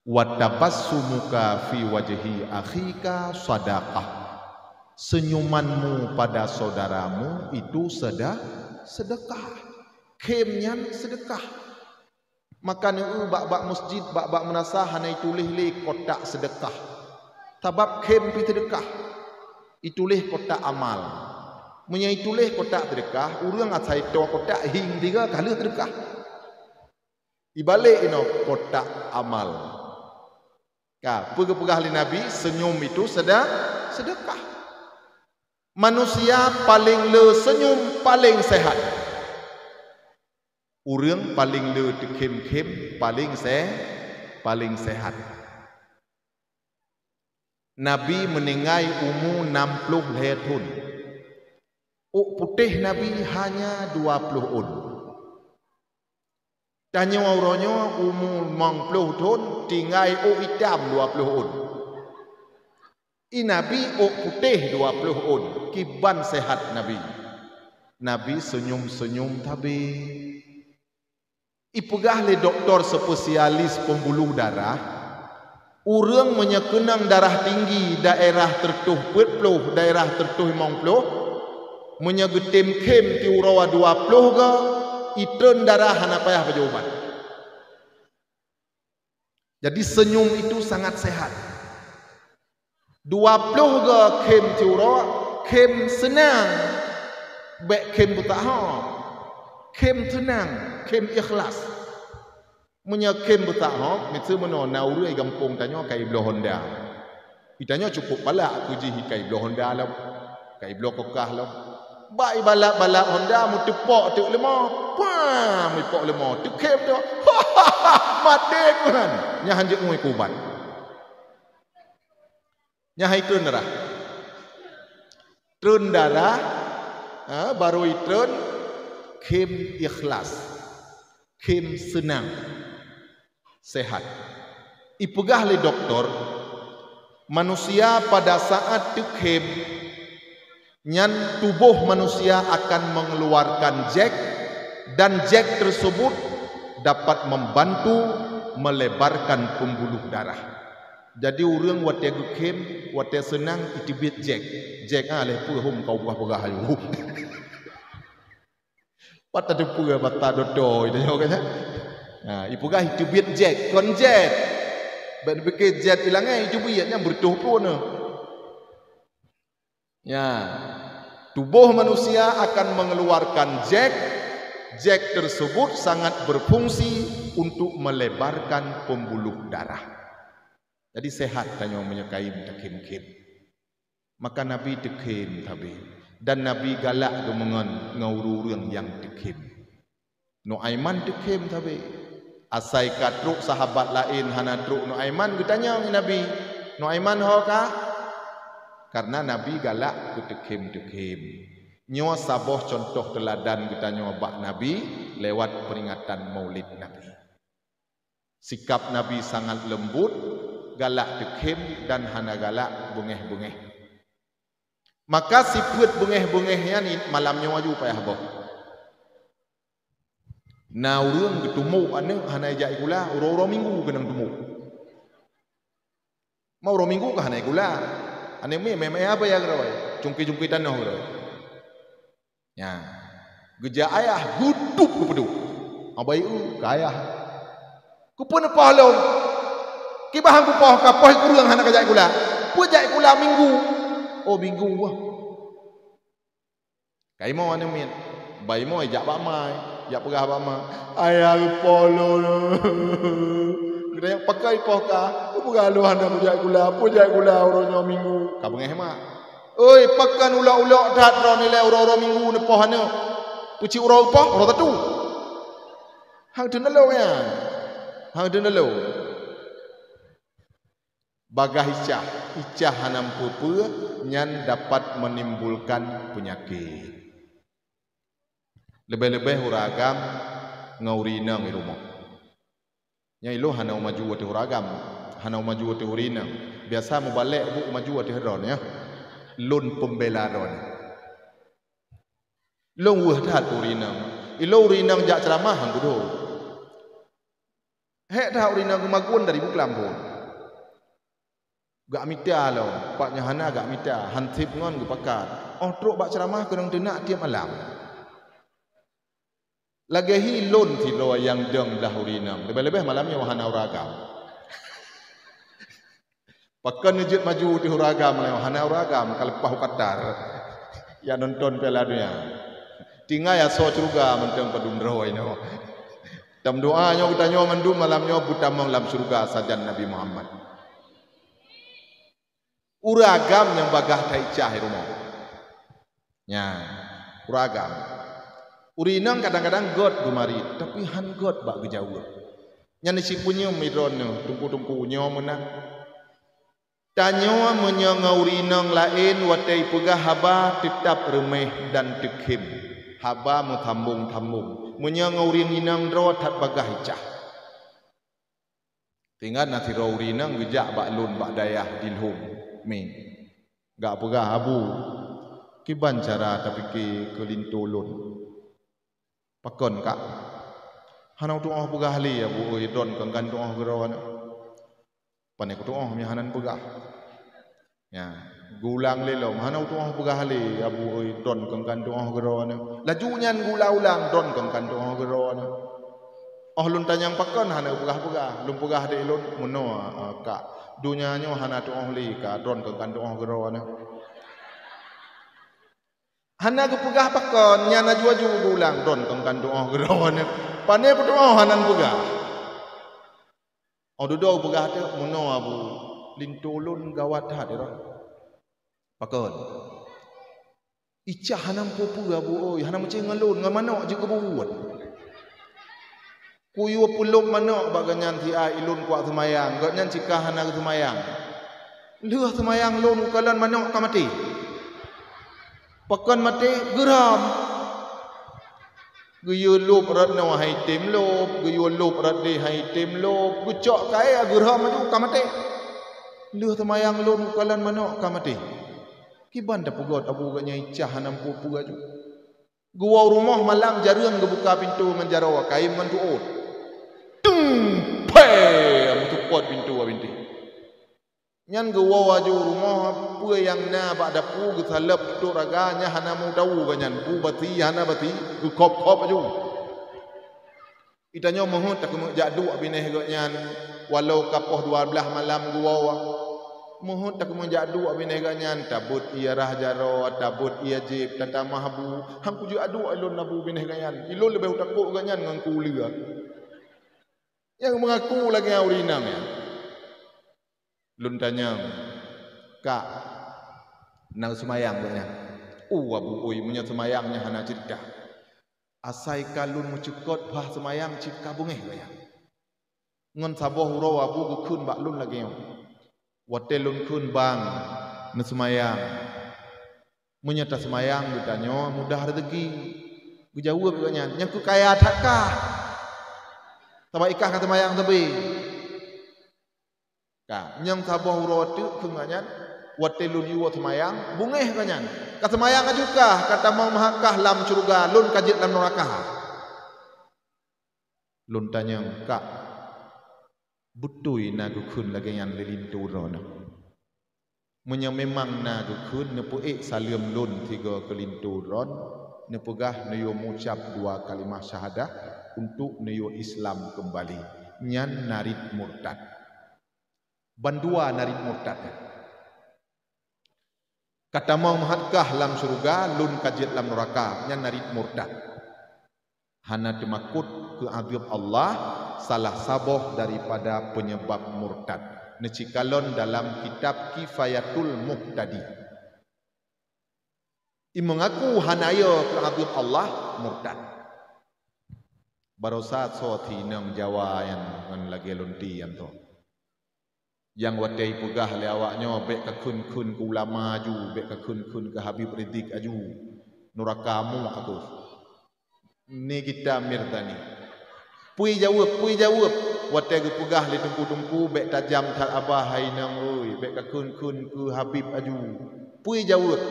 wa tabassumuka fi wajhi akhika sadaqah. Senyumanmu pada saudaramu itu sedekah. Kemnyan sedekah. Makanya bak-bak masjid, bak-bak menasah hanai tulis le kotak sedekah. Tabab kem pi sedekah. Itulih kotak amal. Menyai tulis kotak sedekah, urang atai to kotak hing 3 kali sedekah. Ibalik ino kotak amal. Ka, pegah-pegah li Nabi senyum itu sedekah. Manusia paling le senyum paling sehat. Urang paling le kem-kem paling sehat. Nabi meninggal umur 60 tahun. Putih Nabi hanya 20 tahun. Tanya orangnya umur 50 tahun, tinggal hitam 20 tahun. Nabi putih 20 tahun, kiban sehat Nabi. Nabi senyum-senyum tapi ipegah le doktor spesialis pembuluh darah. Urang menyekenang darah tinggi daerah tertuh 40, daerah tertuh 50, menyegetim kem ti urawa 20 ke itun darah hana payah berjauhan. Jadi senyum itu sangat sehat. 20 ke kem ti urawa, kem senang. Baik kem butaha, kem tenang, kem ikhlas. Menyakem butaha, mesti meno nauri gampung tanya kai blo Honda. Itanya cukup balak aku jihi kai blo Honda lah, kai blo kokah lah. Baik balak Honda mu tepok tu lemah, pam tepok lemah, tu kem tu. Mati kan. Nya hanjek ngui kubat. Nya hai trun darah. Trun darah baru itun kem ikhlas, kem senang, sehat. Ipegah le doktor, manusia pada saat tu kem, nyan tubuh manusia akan mengeluarkan jack, dan jack tersebut dapat membantu melebarkan pembuluh darah. Jadi orang wate kem, wate senang itibit jack. Jack leh puhum kau buah-buah hayu. Pata tu pura bata dodo itu kan. Nah, ipugah itu biat jet, kon jet. Ben pikir jet ilangnya itu biatnya bertuh pun. Ya. Tubuh manusia akan mengeluarkan jack. Jack tersebut sangat berfungsi untuk melebarkan pembuluh darah. Jadi sehat tanya menyukai takim-kim. Maka Nabi tekim tabi. Dan Nabi galak gemengan ngaururang yang tekim. Nuaiman tekim tabi. Asai katruk sahabat lain hana truk Nuaiman ditanya Nabi. Nuaiman hoka? Karena Nabi galak ke tekim-tekim. Nyo saboh contoh teladan ditanya bak Nabi lewat peringatan Maulid Nabi. Sikap Nabi sangat lembut, galak tekim dan hana galak bungeh-bungeh. Maka sifat bungeh-bungehnya ni malamnya waju payah boh. Na urang ketemu ane hana jai gula uro minggu kenang temu. Mau uro minggu ka hana gula. Ane me apa ya geroy? Cungki-cungki tanah geroy. Ya. Geja ayah gudup kepedu. Abai ka ayah. Kupun pahlong. Kibahang ku poh ka poh kurang hana ka jai gula. Pu jai gula minggu. Oh minggu wah. Kai mau ane min. Bai mau jak bak mai, jak pegah bak mai. Ayah polo. Kita yang pakai poh ka, ku galuh anda pujak gula uronyo minggu. Ka bengeh mak. Oi pakan ula-ula dat ro nilai uro minggu ne poh ane. Puci uro poh, uro tatu. Hang denelo ya. Hang denelo. Bagah icah hanam pupu nyan dapat menimbulkan penyakit. Lebih-lebih huragam ngaurinang di rumah. Nya ilo hanau maju wati huragam, hanau maju wati hurinang. Biasa mubalik bu maju wati hedron ya. Lun pembela ron. Long wah tat hurinang. Ilo hurinang jak ceramah hang kudo. Hek dah hurinang kemaguan dari buklam pun. Gak mita lo, paknya hana gak mita, hantip ngon gu pakar. Oh truk bak ceramah kenang denak tiap malam. Lagi hilun ti lo yang deng dah urinam. Lebih-lebih malamnya wahana uragam. Pakan nujut maju di uragam le wahana uragam kalau pah katar. Ya nonton Piala Dunia. Tinggal ya so surga menteng padum roh ino. Dam doanya kita nyo mendum malamnya butamang lam surga sajan Nabi Muhammad. Uragam yang bagah taicah rumah. Ya, uragam. Urinang kadang-kadang god gemari, tapi han god bak gejauh. Yang nisi punya midron tumpu-tumpu nyo menang. Tanyo menyang urinang lain watai pegah haba tetap remeh dan tekim. haba mu tambung menyangaurin inang dro tat bagah icah tinggal nanti raurinang gejak bak lun bak dayah dilhum min gak pegah abu kiban cara tapi ke kelintulun pakon kak hanau tuah pegah li abu oi don kangkan tuah gerawan pane ku tuah mi hanan pegah ya gulang lelom hanau tuah pegah li abu oi don kangkan tuah gerawan laju nyan gulau-ulang don kangkan tuah gerawan lun tanyang pakon hana pegah-pegah lun pegah de lun muno kak dunya nyo hana tuah li ka don kangkan tuah gerawan hana ke pegah pakon nyana ju-ju gulang don kangkan tuah gerawan pane ku tuah hanan pegah dudau pegah tu muno abu lintulun gawat hat ro pakon icah hanam pupu abu oi hanam ceng ngalun ngamano je kebuat kuyu pulung manok baganyan ti ai ilun kuat semayang gatnyan cikah hana semayang leuh semayang lun kalan manok ka mati pakon mati geram guyu lup rat no hai tim lup guyu lup rat de hai tim lup gucok kai geram maju ka mati leuh semayang lun kalan manok ka mati kiban da pugot abu gatnya icah hanam pupu aju gua rumah malam jarang gebuka pintu ngan jarawa kaim ngan tuut tung pe amu tupot pintu wa binti nyan gua waju rumah apa yang na bak dapu gesalep tu raganya hana mu dau ganyan bu bati hana bati kop-kop aju itanyo mohon tak mu jadu bineh ganyan walau kapoh 12 malam gua mohon tak mu jadu bineh ganyan tabut ia rah jaro tabut ia jib tata mahbu hang kuju adu alun nabu bineh ganyan ilun lebih takut ganyan ngan kulia yang mengaku lagi aurinam ya lun tanya kak nang semayang banyak abu oi punya semayangnya hana cerita asai kalun mucukot bah semayang cipka bungeh banyak ngon saboh uro abu gukun bak lun lagi wate lun kun bang na semayang menyata semayang ditanya mudah rezeki gejawab banyak yang ku kaya takkah sama ikah kata mayang tebi ka nyang saboh roti kunganyan watelun yu semayang bungeh kanyan kata mayang ajukah kata mau mahakah lam surga lun kajit lam neraka lun tanyang kak butui na gukun lagi yang lilintu rona munya memang na gukun nepu salim lun tiga kelintu ron nepegah neyo mengucap 2 kalimah syahadah untuk neyo Islam kembali nyan narit murtad bandua narit murtad kata mau mahatkah lam surga lun kajit lam neraka nyan narit murtad hana temakut ke azab Allah salah saboh daripada penyebab murtad necikalon dalam kitab Kifayatul Muqtadi mengaku hanaya ke azab Allah murtad barosat so tinang Jawa yang lagi lonti yang tu yang watai pegah le awaknya bek ka kun-kun ke ulama aju bek ka kun-kun ke Habib Rizik aju nurakamu aku ni kita mirdani pui jawab watai ke pegah le tumpu-tumpu bek tajam tar abah hainang oi bek ka kun-kun ke Habib aju pui jawab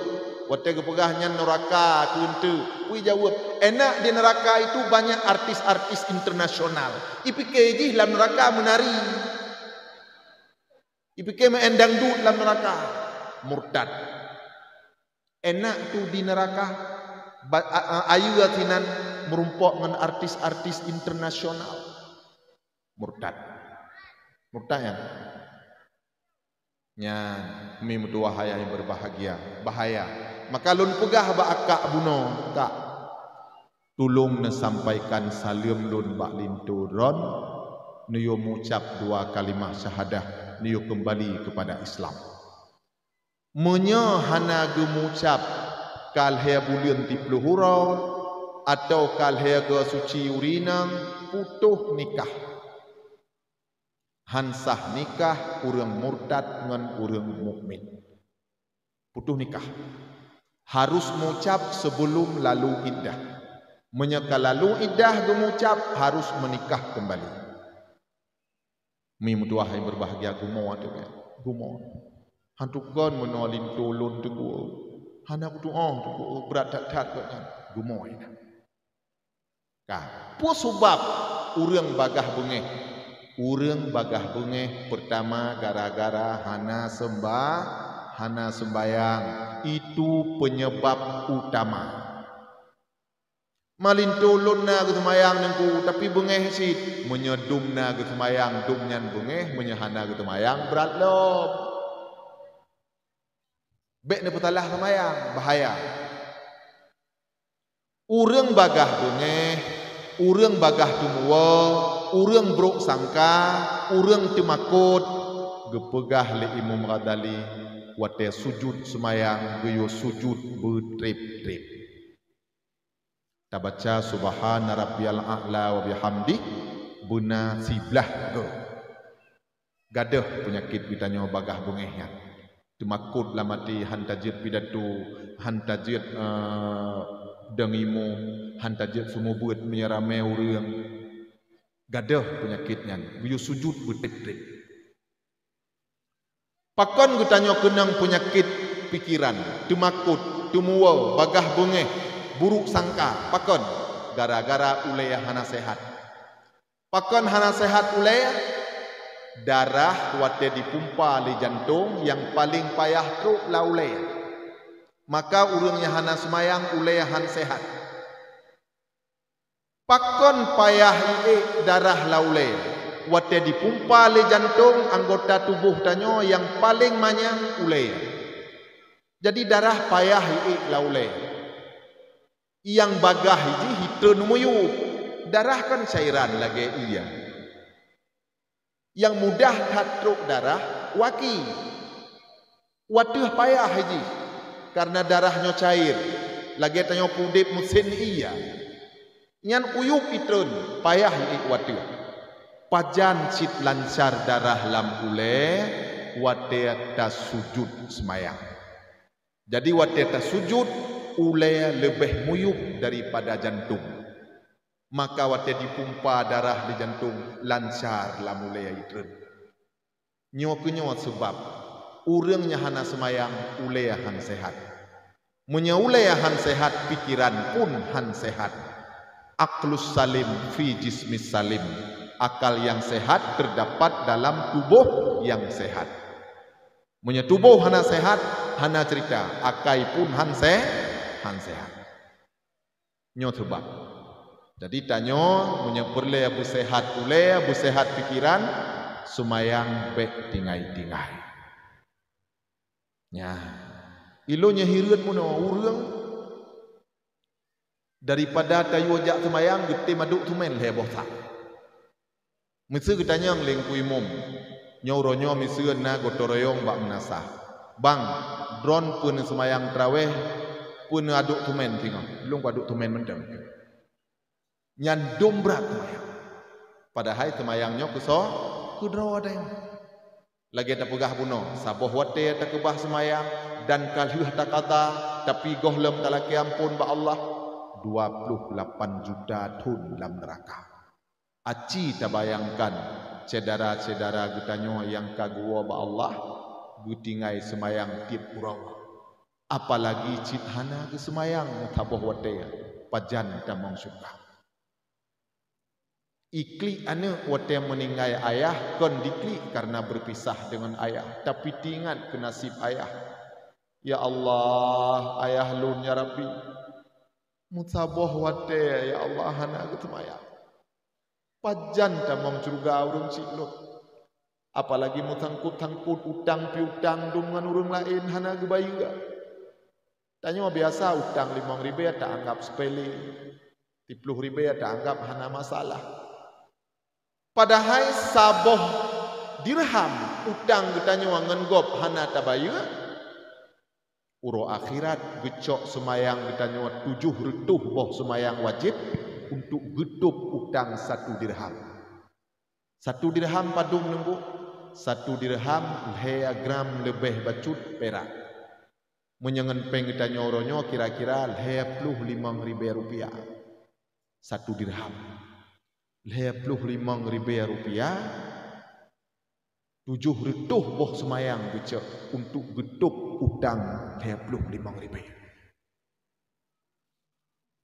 watai ke pegah nyan neraka kuntu pui jawab enak di neraka itu banyak artis-artis internasional ipike ji dalam neraka menari ipike main dangdut dalam neraka murtad enak tu di neraka ayu atinan merumpok dengan artis-artis internasional murtad ya nyan mi mutua hayah yang berbahagia bahaya maka lun pegah ba akak buno kak tulung na sampaikan salim lun bak linturon niyo mengucap 2 kalimah syahadah niyo kembali kepada Islam menyo hana gemucap kal he bulian tiplu hurau atau kal he ge suci urinang putuh nikah hansah nikah urang murtad ngan urang mukmin putuh nikah harus mengucap sebelum lalu iddah Menyekalalu iddah gemucap harus menikah kembali. Mi mutuah yang berbahagia gumo ada ya. Gumo. Hantu gon menolin tolon tu gua. Hana tu berat tat kan. Gumo ini. Kah, pu sebab urang bagah bengeh. Urang bagah bengeh pertama gara-gara hana sembayang. Itu penyebab utama. Malin tolon na ke semayang nengku tapi bengeh sit menyedum na ke semayang dum nyan bengeh menyahana ke semayang berat lom. Bek ne petalah semayang bahaya. Urang bagah bengeh, urang bagah tumua, urang brok sangka, urang temakut gepegah le Imam Ghazali wate sujud semayang geyo sujud bertrip-trip. Kita baca subhana rabbiyal a'la wa bihamdi buna siblah go. Gadah penyakit ditanya bagah bungehnya. Temakut lamati hantajid pidatu, hantajid dengimu, hantajid semua buat menyerame urang. Gadah penyakitnya. Biu sujud bertrip-trip. Pakon ditanya kenang penyakit pikiran, temakut, tumua, bagah bungeh. Buruk sangka, pakon gara-gara ulayah hana sehat. Pakon hana sehat ulayah, darah wate dipumpa di jantung yang paling payah truk la ulayah. Maka urangnya hana semayang ulayah han sehat. Pakon payah darah la ulayah, wate dipumpa di jantung anggota tubuh tanyo yang paling banyak ulayah. Jadi darah payah la ulayah. Yang bagah ini hita numuyu. Darah kan cairan lagi iya. Yang mudah hatruk darah waki. Waduh payah haji. Karena darahnya cair. Lagi tanya pudip mesin iya. Yang uyuk itun payah ini waduh. Pajan cit lancar darah lam ule. Wate tas sujud semayang. Jadi wate tas sujud. Ulaya lebih muyup daripada jantung. Maka waktu dipumpa darah di jantung lancar lah mulai itu. Nyo sebab urangnya hana semayang ulaya han sehat. Munya ulaya han sehat pikiran pun han sehat. Aklus salim fi jismis salim. Akal yang sehat terdapat dalam tubuh yang sehat. Munya tubuh hana sehat hana cerita akai pun han sehat. Nyo sebab. Jadi tanyo menyepurle abu sehat ule, abu sehat pikiran, sumayang bek tingai-tingai. Ya. Ilonya hirun muno urang daripada tayu jak sumayang gete maduk tumen leboh tak. Mesti kitanya lengku imum. Nyauronyo misian na gotoroyong bak menasah. Bang, drone pun sumayang traweh pun aduk tumen tengok. Belum aduk tumen mendem. Nyan dombrat temayang. Padahal temayangnya kudraw ada yang. Lagi tak pegah puno. Saboh wate tak kebah semayang. Dan kalih tak kata. Tapi gohlem tak laki ampun ba Allah. 28 juta tun dalam neraka. Aci tak bayangkan. Cedara-cedara gutanyo yang kagua ba Allah. Gutingai semayang tiap purawa. Apalagi cit hana ke semayang taboh wate pajan damang suka. Ikli ane wate meninggai ayah kon dikli karena berpisah dengan ayah tapi tingat ke nasib ayah. Ya Allah, ayah lun ya Rabbi. Mutaboh wate ya Allah hana ke semayang. Pajan damang surga urung cikluk. Apalagi mutangkut-tangkut utang piutang dengan urung lain hana ke bayu. Tanya biasa utang 5.000 tak anggap sepele, 10.000 tak anggap hana masalah. Padahal saboh dirham utang kita nyawa ngenggop hana tabayu. Uro akhirat gecok semayang kita nyawa 7 retuh boh semayang wajib untuk gedup utang 1 dirham. 1 dirham padung nunggu 1 dirham lea gram lebih bacut perak. Menyengen peng kita nyoronyo kira-kira 25.000 rupiah. 1 dirham. 25 ribu rupiah. 7 retuh boh semayang becek untuk getuk utang 25 ribu.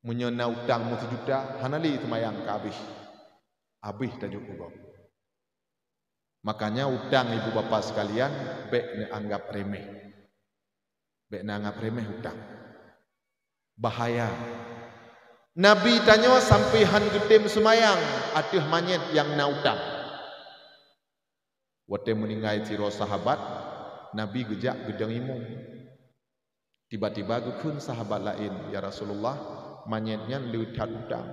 Menyena utang 1 juta, hanali semayang ke habis. Habis tajuk ubah. Makanya utang ibu bapa sekalian, baik nak anggap remeh. Baik nak anggap remeh utang. Bahaya. Nabi tanya sampai han getem semayang, atih manyet yang na utang. Waktu meninggal tiro sahabat, Nabi gejak gedang imung. Tiba-tiba gekun sahabat lain, ya Rasulullah, manyetnya leutat utang.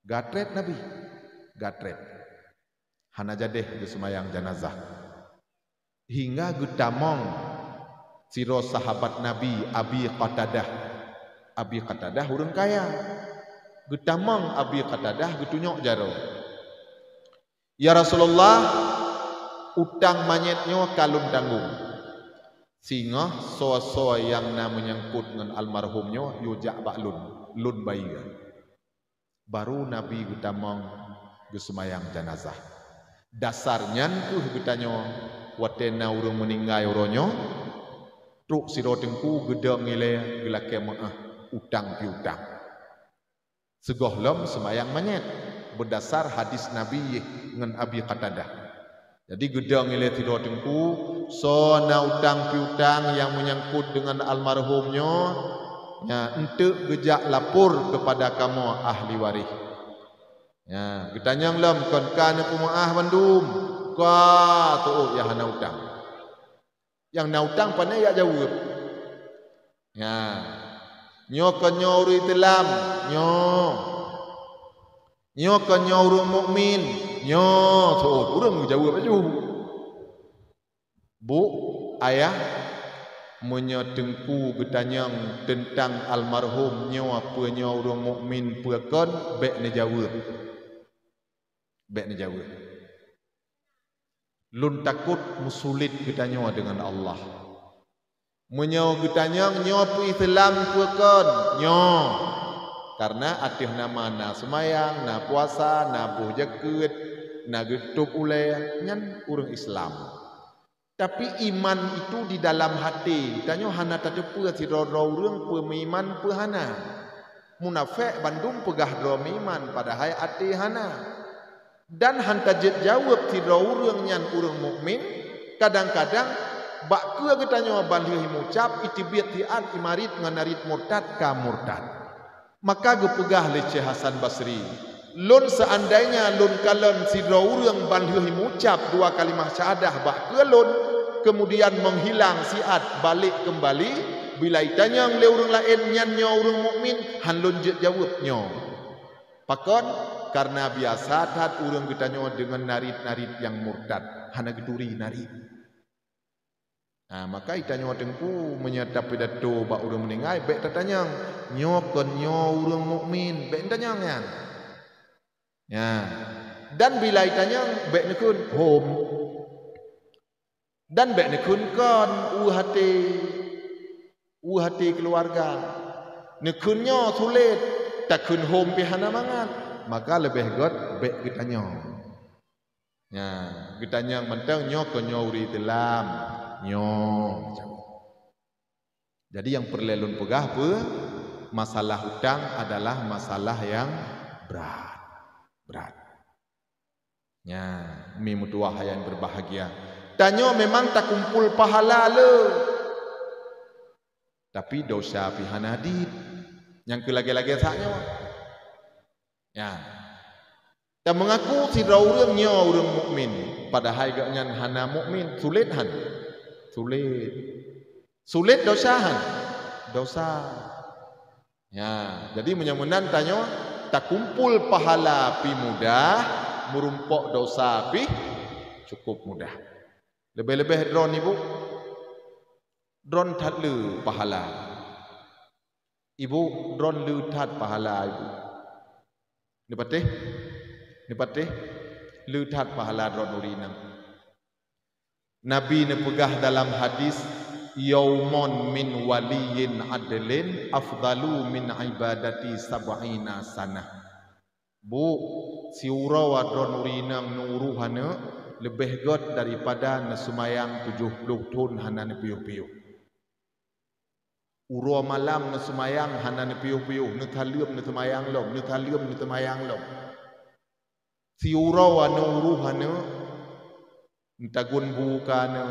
Gatret Nabi, gatret. Hana jadeh di semayang jenazah. Hingga getamong tiro sahabat Nabi Abi Qatadah. Abi Qatadah urang kaya. Getamong Abi Qatadah getunyok jaro. Ya Rasulullah, utang manyetnya kalun tanggung. Sehingga soa-soa yang na menyangkut dengan almarhumnya yujak bak lun bayi. Baru Nabi getamong gesemayang jenazah. Dasarnya ku getanyo watena urang meninggal uronyo truk siro tengku gedang ngile gelake utang piutang. Segohlom semayang manyet berdasar hadis Nabi dengan Abi Qatadah. Jadi gedang ngile siro tengku so na utang piutang yang menyangkut dengan almarhumnya ya ente gejak lapor kepada kamu ahli waris. Ya, getanyang lam kon pemaah bandum. Ka tu ya hana utang. Yang na utang pandai ya jawab. Ya. Nyo kon nyo uri telam, nyo. Nyo kon nyo urang mukmin, nyo tu urang jawab aju. Bu, ayah menyatengku getanyang tentang almarhum nyo apa nyo urang mukmin pekon bek ne jawab. Baik ni jawab. Lun takut musulit getanya dengan Allah. Menyo getanya nyo pu Islam puakon nyo. Karena atih nama na semayang, na puasa, na buh jaket, na getuk ulai nyan urang Islam. Tapi iman itu di dalam hati. Getanya hana tadepu si ro-ro urang pemiman pu hana. Munafik bandung pegah ro iman padahal ati hana. Dan hantajet jawab tidak urang nyan urang mukmin kadang-kadang bak ke getanya balih mucap itibiat tiat imarit nganarit murtad ka murtad. Maka gepegah leceh Hasan Basri. Lun seandainya lun kalon sidra urang balih mucap 2 kalimah syahadah bak ke lun kemudian menghilang siat balik kembali bila itanya le urang lain nyan nyo urang mukmin han lun jet jawabnyo. Pakon karena biasa tat urang getanyo dengan narit-narit yang murtad hana geduri narit. Nah, maka itanyo tengku menyatap pidato bak urang meninggal baik tatanyang nyo kon nyo urang mukmin baik tanyang yan. Ya. Dan bila itanyang baik nekun home. Dan baik nekun kon hati keluarga. Nekunnya sulit takun home pihana mangan. Maka lebih god baik getanya. Ya, getanya mentang nyo ke nyo uri telam nyo. Jadi yang perlelun pegah apa? Masalah hutang adalah masalah yang berat. Ya, mi mutuah yang berbahagia. Tanyo memang tak kumpul pahala le. Tapi dosa pihana hadid. Yang kelagi-lagi saknya. Ya. Dan mengaku tidak urangnya urang mukmin padahal gaknya hana mukmin sulit han. Sulit dosa han. Dosa. Ya, jadi menyamunan tanya tak kumpul pahala pi mudah, merumpok dosa pi cukup mudah. Lebih-lebih drone ibu. Drone tat le pahala. Ibu drone le tat pahala ibu. Ni patih leutat pahala drone urinam. Nabi ne pegah dalam hadis yaumun min waliyin adlin afdalu min ibadati sab'ina sanah. Bu siura wadron urinang nuru hana lebih god daripada nesumayang 70 tahun hana ne piuh-piuh. Uro malam nesumayang hana ne piuh-piuh, ne thaliem ne semayang lom, ne thaliem ne semayang lom. Siura wa nuru hana ntagun bukana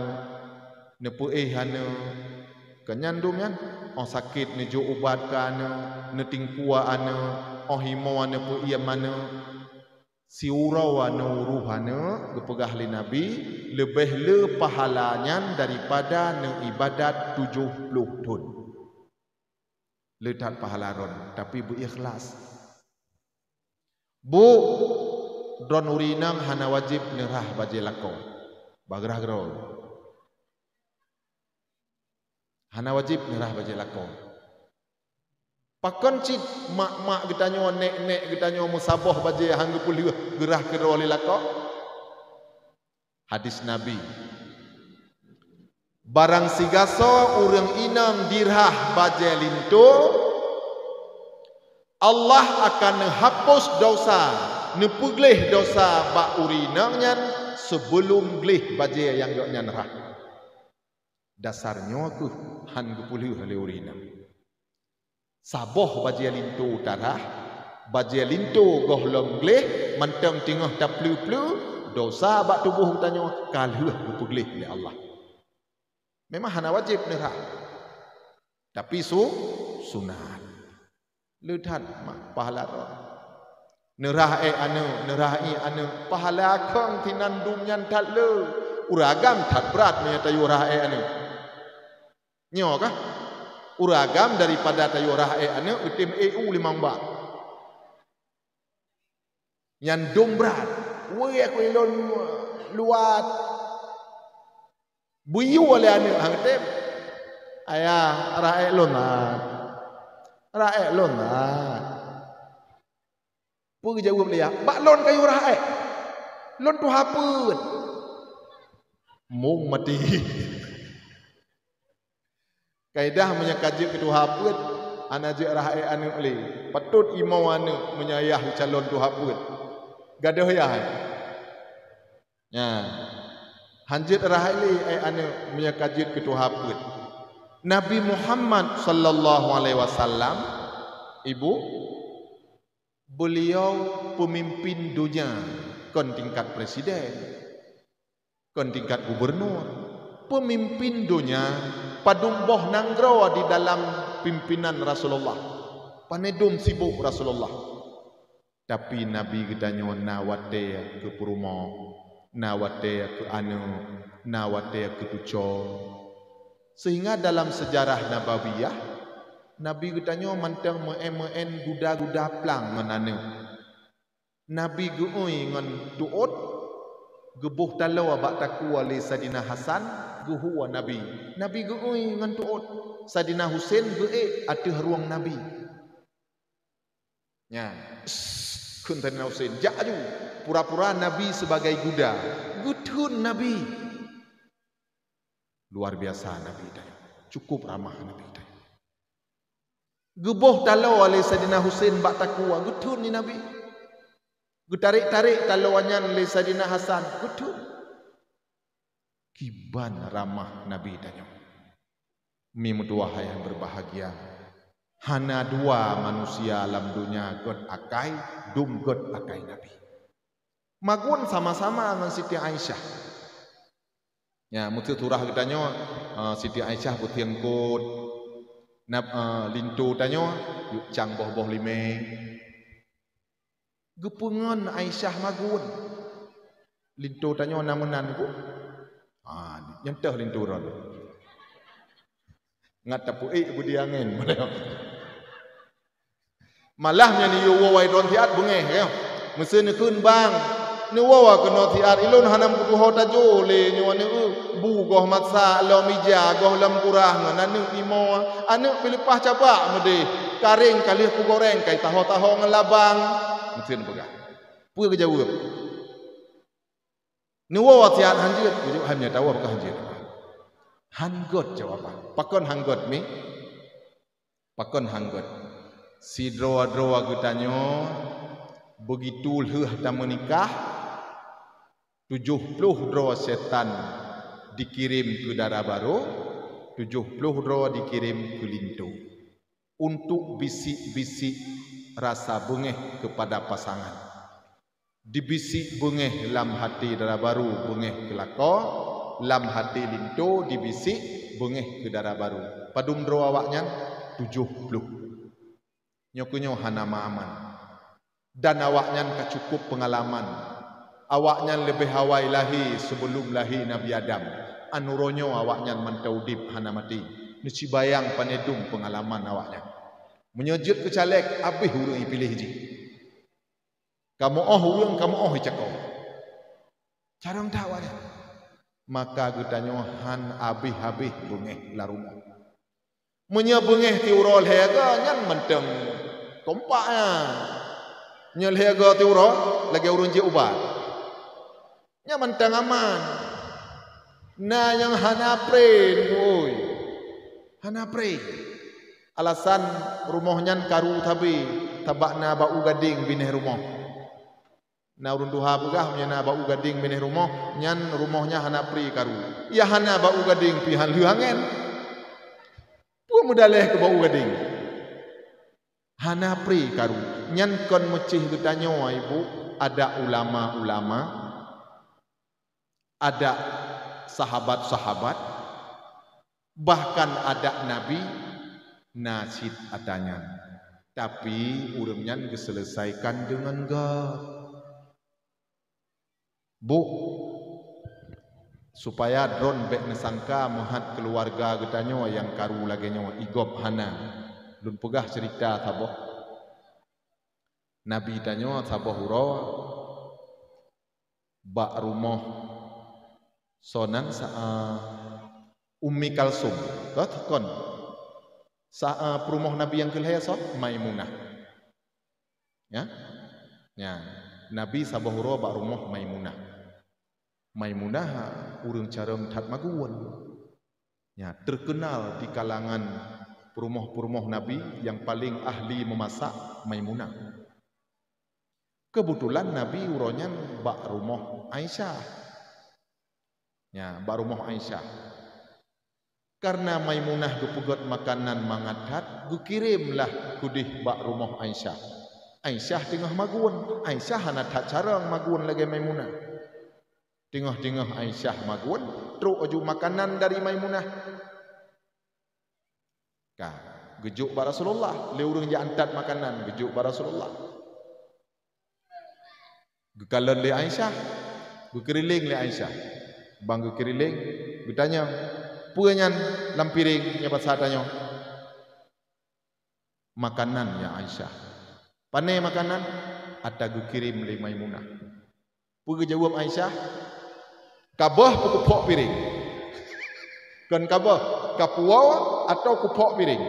ne puih hana kenyandum yan oh sakit ne jo ubat kana ne tingkua ana oh himo ana puih mana siura wa nuru hana gepegah li nabi lebih le pahalanya daripada ne ibadat 70 tahun. Letak pahala ron tapi berikhlas. Bu don urinang hana wajib nerah baje lakau. Bagrah gerol. Hana wajib nerah baje lakau. Pakon cit mak-mak getanyo nek-nek getanyo musabah baje hang pulih gerah gerol lakau. Hadis Nabi. Barang sigaso urang inang dirhah baje lintu Allah akan hapus dosa nepuglih dosa bak urinang nyan sebelum glih baje yang gak nyan rah. Dasarnya aku han gepulih oleh urinang. Saboh baje lintu darah, baje lintu gohlom glih mantang tengah taplu-plu dosa bak tubuh tanya kaluh gepuglih oleh Allah. Memang hana wajib nerah. Tapi sunat. Ledat mak pahala roh. Nerah nerah pahala kong tinandum nyan tat le. Uragam tat berat menyata yurah anu. Nyo kah? Uragam daripada tayurah anu utim EU 5 bak. Nyan dum berat. Wei aku ilon luat. Buyu oleh anu hang tem. Ayah raek lonat. Raek lonat. Pu jawab dia, bak lon kayu raek. Lon tu hapun. Mung mati. Kaidah menyakaji ke tu hapun, ana je raek anu le. Patut imau anu menyayah calon tu hapun. Gaduh ya. Ya. Hanjit rahili anu menyakajit ke Tuhaput. Nabi Muhammad sallallahu alaihi wasallam ibu beliau pemimpin dunia kon tingkat presiden, kon tingkat gubernur, pemimpin dunia padumboh nanggro di dalam pimpinan Rasulullah. Panedum sibuk Rasulullah. Tapi Nabi gedanyo nawate ke purumo. Nawate ke anu, nawate ke tuco. Sehingga dalam sejarah Nabawiyah, Nabi getanyo mantang me-en guda-guda plang menanu. Nabi geui ngan tuut, gebuh talau abak taku wali Sadina Hasan, gehuwa Nabi. Nabi geui ngan tuut, Sadina Husain geuk atih ruang Nabi. Ya. Kuntan Husain jaju pura-pura Nabi sebagai kuda. Gudhun Nabi. Luar biasa Nabi dah. Cukup ramah Nabi dah. Gebuh talau oleh Saidina Husain bak takwa, gudhun ni Nabi. Gutarik-tarik talauannya oleh Saidina Hasan, gudhun. Kiban ramah Nabi dah. Mimudua yang berbahagia. Hana dua manusia alam dunia god akai, dum god akai Nabi. Magun sama-sama dengan Siti Aisyah. Ya, mutu turah getanyo Siti Aisyah putiang kot. Lintu tanyo yuk cang boh-boh lime. Gepungan Aisyah magun. Lintu tanyo namunan ku. Nyentah lintu ron. Ngat tapu budi angin. Malahnya ni yo wawai don tiat bengeh ya. Mesin kun bang. Ni wawa kena tiat ilun hanam kutu hota jole nyo ni bu goh matsa lo mija goh lam kurah ngana imo anu pilipah cabak mede karing kali ku goreng kai taho-taho ngelabang mesin pegah. Pu ke jawab. Ni wawa tiat hanjit jawab hanya tahu apa hanjit. Hanggot jawapan. Pakon hanggot mi. Pakon hanggot. Si droa-droa getanyo begitu leuh dah menikah 70 dro setan dikirim ke darah baru, 70 dro dikirim ke lintu untuk bisik-bisik rasa bengeh kepada pasangan. Dibisik bengeh dalam hati darah baru, bengeh kelako, dalam hati lintu dibisik bengeh ke darah baru. Padum dro awaknya 70. Nyokunyo hana maaman. Dan awaknya kecukup pengalaman. Awaknya lebih hawai lahi sebelum lahi Nabi Adam. Anuronyo awaknya mantaudip hana mati. Nisi bayang panedum pengalaman awaknya. Menyejut ke caleg, abih hurung pilih ji. Kamu hurung, kamu cakau. Carang dah awaknya. Maka getanyo han abih-abih bengeh larumah. Menyebengeh tiurol hega nyan menteng kompaknya. Nyel hega tiurol lagi urun je ubat. Nya menteng aman. Nah yang hana pren oi. Hana pren. Alasan rumahnya karu tabi tabakna bau gading bineh rumah. Na urun duha begah nyana bau gading bineh rumah, nyan rumahnya hana pri karu. Ya hana bau gading pihan liangen. Pu mudaleh ke bau gading. Hana pri karu. Nyan kon mecih getanyo ibu, ada ulama-ulama, ada sahabat-sahabat, bahkan ada nabi nasid adanya. Tapi urangnya diselesaikan dengan God. Bu, supaya drone bek nesangka mahat keluarga getanyo yang karu lagi nyawa igop hana. Lun pegah cerita taboh. Nabi tanyo taboh huro bak rumah sonan sa Ummi Kalsum. Kon sa perumah Nabi yang kelihaya so Maimunah. Ya. Ya. Nabi saboh huro bak rumah Maimunah. Maimunah urang careng tat maguan. Ya, terkenal di kalangan perumah-perumah Nabi yang paling ahli memasak Maimunah. Kebetulan Nabi uronya bak rumah Aisyah. Ya, bak rumah Aisyah. Karena Maimunah gepegot makanan mangadat, gukirimlah kudih bak rumah Aisyah. Aisyah tengah maguan. Aisyah hana tak carang maguan lagi Maimunah. Tengah-tengah Aisyah maguan, truk aju makanan dari Maimunah. Kah, gejuk ba Rasulullah, le urang je antat makanan, gejuk ba Rasulullah. Gekalan le Aisyah, gekeriling le Aisyah. Bang gekeriling, getanya, puanyan lam piring nya bahasa tanyo. Makanan ya Aisyah. Pane makanan ada gekirim le Maimunah. Pu jawab Aisyah, kabah kupok piring. Kan kabah kapuau atau kupok piring.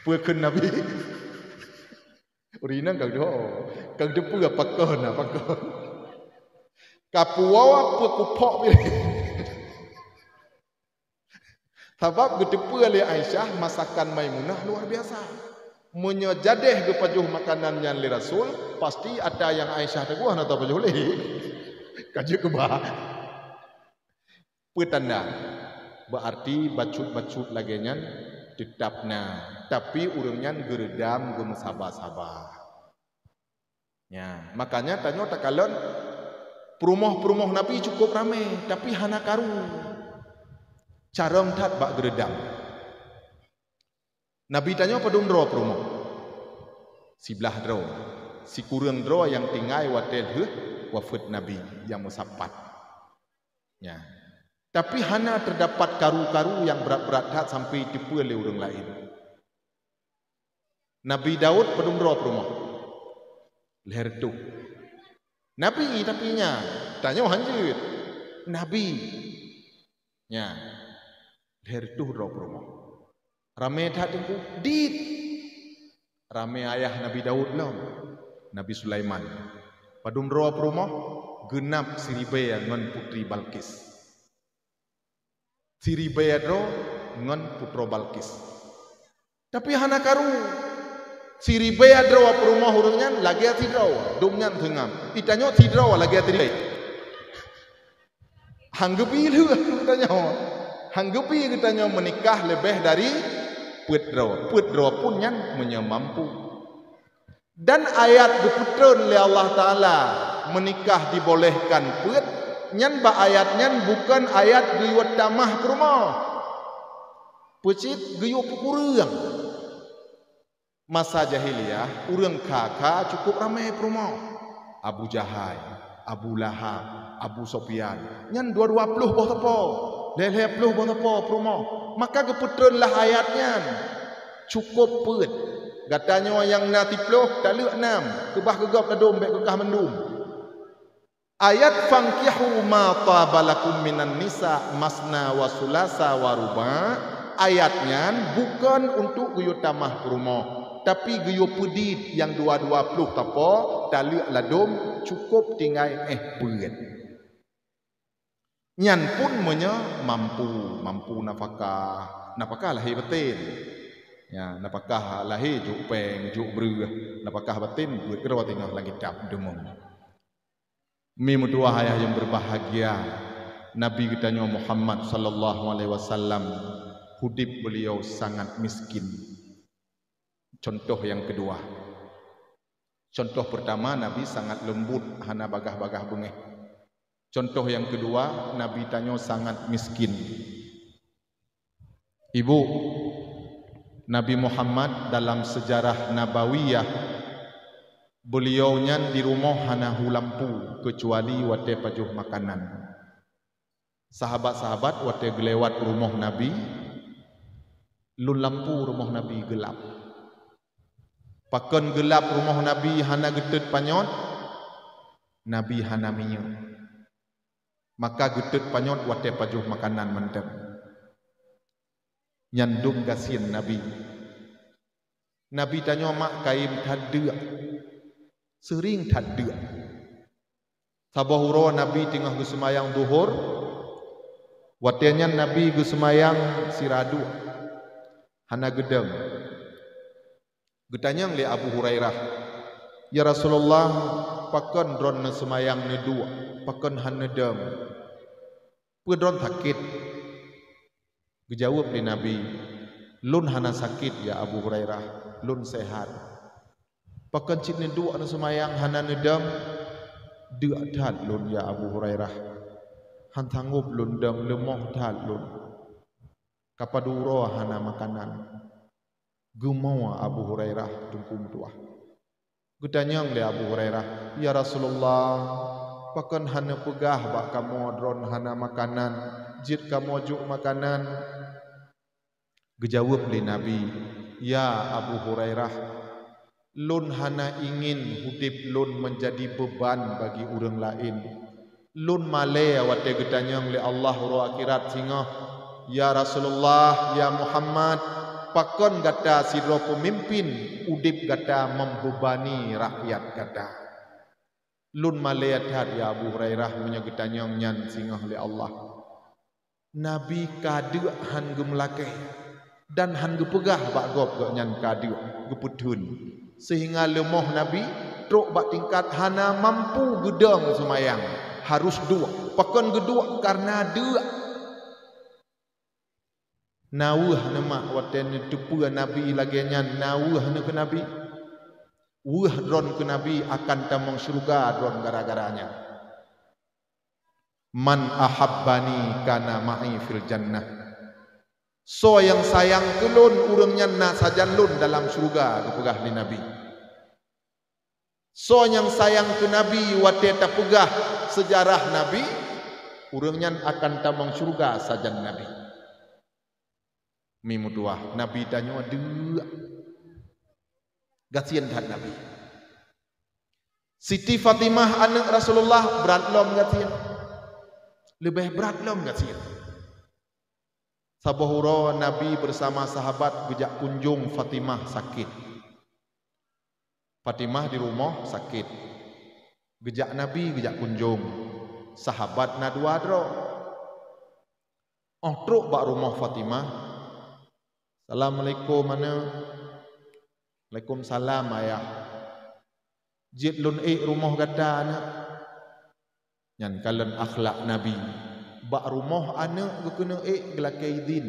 Puakeun Nabi. Urina kang depu ga pakon na pakon. Kapuau apa kupok piring. Sebab gedepu oleh Aisyah masakan Maimunah luar biasa. Menyejadeh kepajuh makanan yang li Rasul, pasti ada yang Aisyah teguh atau pajuh leh. Kaji kebah. Petanda. Berarti bacut-bacut lagi nyan tetapna. Tapi urangnya geredam gemesabah-sabah. Ya, makanya tanyo takalon perumah-perumah Nabi cukup ramai, tapi hana karu. Carang tat bak geredam. Nabi tanya padum dro perumah. Si belah dro. Si kurang dro yang tinggai watel wafat Nabi yang musapat. Ya. Tapi hana terdapat karu-karu yang berat-berat tat sampai tipu oleh orang lain. Nabi Daud padum dro perumah. Leher tu. Nabi tapinya tanya hanjut. Nabi. Ya. Leher tu dro perumah. Ramai tak tengku dit. Ramai ayah Nabi Daud lah. Nabi Sulaiman. Padum roa perumah genap siribaya ngan putri Balkis. Siribaya dro ngan putro Balkis. Tapi hana karu. Siribe adro rumah urangnya lagi tidro, dumnya tengam. Itanyo tidro lagi tidro. Hanggepi lu katanya. Hanggepi katanya menikah lebih dari putro. Putro pun yang menyamampu. Dan ayat diputron oleh Allah Ta'ala menikah dibolehkan put. Nyan ba ayatnya bukan ayat guyut tamah ke rumah. Pecit guyut pukurang. Masa jahiliyah, urang kakak cukup ramai ke rumah. Abu Jahal, Abu Lahab, Abu Sofyan. Nyan 20 boh tepo. Leleh puluh boh tepo ke rumah. Maka keputronlah ayatnya. Cukup put. Katanya yang nanti puluh, tak luk 6. Kebah kegap ladum, baik kekah mendum. Ayat fankihu ma tabalakum minan nisa masna wa sulasa wa ruba. Ayatnya bukan untuk guyut tamah ke rumah, tapi guyut pedit yang 20 tapo daluk ladum cukup tinggal pun. Nyan pun mampu nafkah lahir batin. Ya, nafkah lahir juk peng juk berah, nafkah batin duit kira tinggal lagi cap demung. Dua ayah yang berbahagia, Nabi kita Muhammad sallallahu alaihi wasallam hidup beliau sangat miskin. Contoh yang kedua. Contoh pertama, Nabi sangat lembut hana bagah-bagah bengeh. Contoh yang kedua, Nabi tanya sangat miskin. Ibu, Nabi Muhammad dalam sejarah Nabawiyah beliau nyan di rumah hana lampu kecuali wate pajuh makanan. Sahabat-sahabat wate gelewat rumah Nabi, lun lampu rumah Nabi gelap. Pakon gelap rumah Nabi hana getut panyot, Nabi hana minyak. Maka getut panyot wate pajuh makanan mantap. Nyandung gasin Nabi. Nabi tanya mak kaim tadda. Sering tadda. Sabahuro Nabi tengah gesemayang duhur. Watianya Nabi gesemayang siradu. Hana gedeng. Getanyang li Abu Hurairah. Ya Rasulullah, pakon dron semayang nedu, pakon hana dem. Pedron sakit. Gejawab di Nabi, lun hana sakit ya Abu Hurairah, lun sehat. Pakan cik nedu ana semayang hana nedam, dua tad lun ya Abu Hurairah. Han tanggup lun dam lemah tad lun. Kapaduro hana makanan. Gemau Abu Hurairah tungkum tuah. Gutanyang le Abu Hurairah, ya Rasulullah, pakan hana pegah bak kamu dron hana makanan, jid kamu juk makanan. Gejawab li Nabi, ya Abu Hurairah, lun hana ingin hudip lun menjadi beban bagi orang lain. Lun male wate getanyang li Allah ro akhirat singa, ya Rasulullah, ya Muhammad, pakon gata sidro pemimpin udip gata membebani rakyat gata. Lun male adhat ya Abu Hurairah menyegetanyang nyan singa li Allah. Nabi kadu han gemlakeh dan han gepegah bak gop gak nyan kadu gepudhun sehingga lemah Nabi truk bak tingkat hana mampu gedang semayang, harus dua pakon gedua karena dua nawuh nama waten tepu Nabi lagi nyan nawuh ne ke Nabi wuh dron ke Nabi akan tamang syurga dron gara-garanya. Man ahabbani kana ma'i fil jannah. So yang sayang ke lun urangnya na sajan lun dalam syurga kepegah di Nabi. So yang sayang ke Nabi wate tapegah sejarah Nabi urangnya akan tamang syurga sajan Nabi. Mimutuah Nabi tanya dua gasian dah Nabi. Siti Fatimah anak Rasulullah berat lom gasian. Lebih berat lom gasian. Sabahura Nabi bersama sahabat gejak kunjung Fatimah sakit. Fatimah di rumah sakit. Gejak Nabi gejak kunjung. Sahabat nadwa dro. Truk bak rumah Fatimah. Assalamualaikum mana? Waalaikumsalam ayah. Jit lun rumah kata anak. Yang kalian akhlak Nabi. Bak rumah anak kena gelakai izin.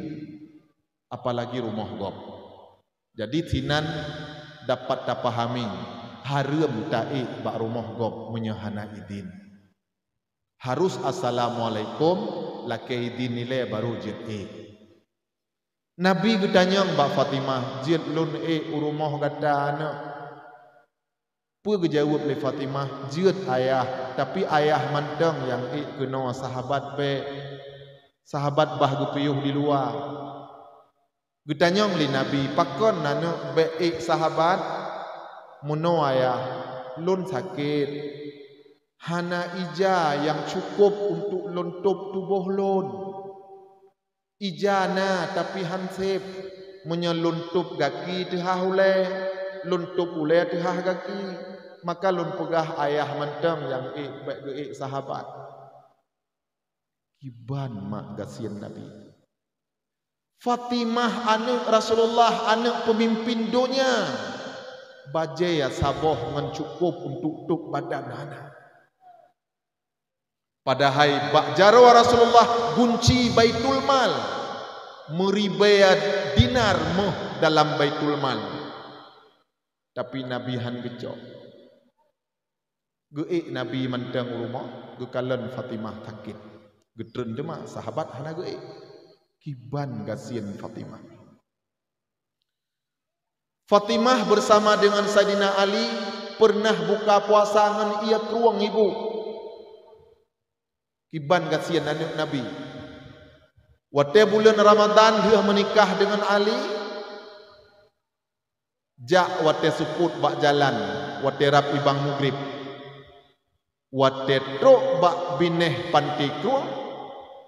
Apalagi rumah gop. Jadi tinan dapat tak pahami. Haram tak bak rumah gop menyahana izin. Harus assalamualaikum lakai izin nilai baru jit Nabi bertanya Mbak Fatimah, jid lun rumah kata anak. Apa jawab oleh Fatimah? Jid ayah, tapi ayah manteng yang kena sahabat sahabat bah gepiyuh di luar. Bertanya oleh Nabi, pakon anak sahabat muno ayah lun sakit. Hana ija yang cukup untuk luntup tubuh lun. Ijana tapi hansip menyeluntup kaki tehah uleh, luntup uleh tehah kaki, maka lun pegah ayah manteng yang sahabat. Kiban mak gasian Nabi. Fatimah anak Rasulullah, anak pemimpin dunia. Bajai ya saboh mencukup untuk tuk badan anak. Padahal bak jaro Rasulullah gunci Baitul Mal, meribaya dinar dalam Baitul Mal. Tapi Nabi han gecok. Geik Nabi manteng rumah, gekalan Fatimah sakit. Getren demak sahabat hana geik. Kiban gasian Fatimah. Fatimah bersama dengan Sayyidina Ali pernah buka puasa dengan ia keruang ibu. Kiban kasihan anak Nabi. Waktu bulan Ramadan dia menikah dengan Ali. Jak waktu suput bak jalan, waktu rapi bang mugrib. Waktu truk bak bineh panti kruang,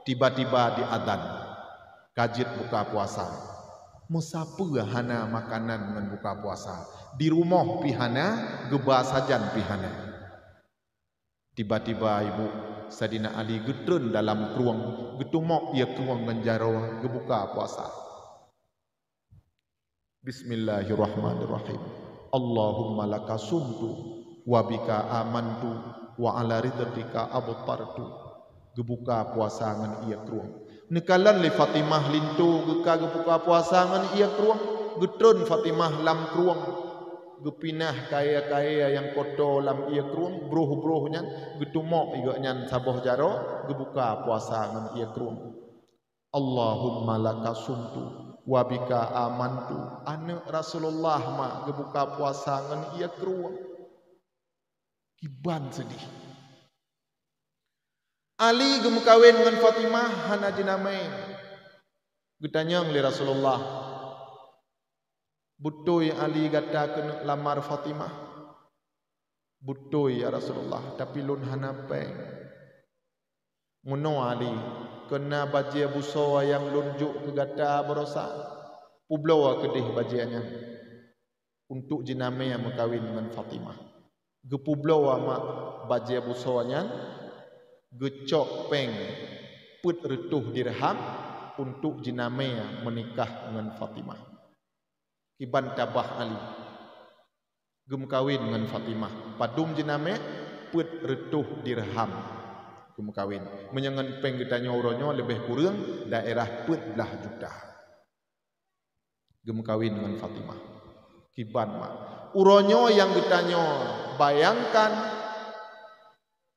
tiba-tiba di adzan. Kajit buka puasa. Musapa hana makanan dengan buka puasa. Di rumah pihana, geba sajan pihana. Tiba-tiba ibu Sayyidina Ali getun dalam keruang, getumok ia keruang menjaro gebuka puasa. Bismillahirrahmanirrahim. Allahumma laka sumtu wa bika amantu wa ala ridhika abtartu. Gebuka puasa ngan ia keruang. Nekalan li Fatimah lintu geka gebuka puasa ngan ia keruang, getun Fatimah lam keruang. Gepinah kaya-kaya yang kotor lam ia keruang, bruh-bruhnya getumok igaknya saboh jaro gebuka puasa ngan ia keruang. Allahumma laka sumtu wa bika amantu. Anak Rasulullah mak gebuka puasa ngan ia keruang. Kiban sedih. Ali gemukawin dengan Fatimah hana jinamain. Getanya oleh Rasulullah, Butoy Ali gata kena lamar Fatimah. Butoy ya Rasulullah, tapi lun hanapeng. Muno Ali kena bajia buso yang lunjuk ke gata berosa. Publawa kedih bajianya untuk jiname yang berkahwin dengan Fatimah. Gepublawa mak bajia busoanya gecok peng put retuh dirham untuk jiname yang menikah dengan Fatimah. Kiban tabah Ali gem kawin dengan Fatimah. Padum jename put retuh dirham gem kawin. Menyangan peng getanya uronyo lebih kurang daerah put belah juta. Gem kawin dengan Fatimah. Kiban mak. Uronyo yang getanya bayangkan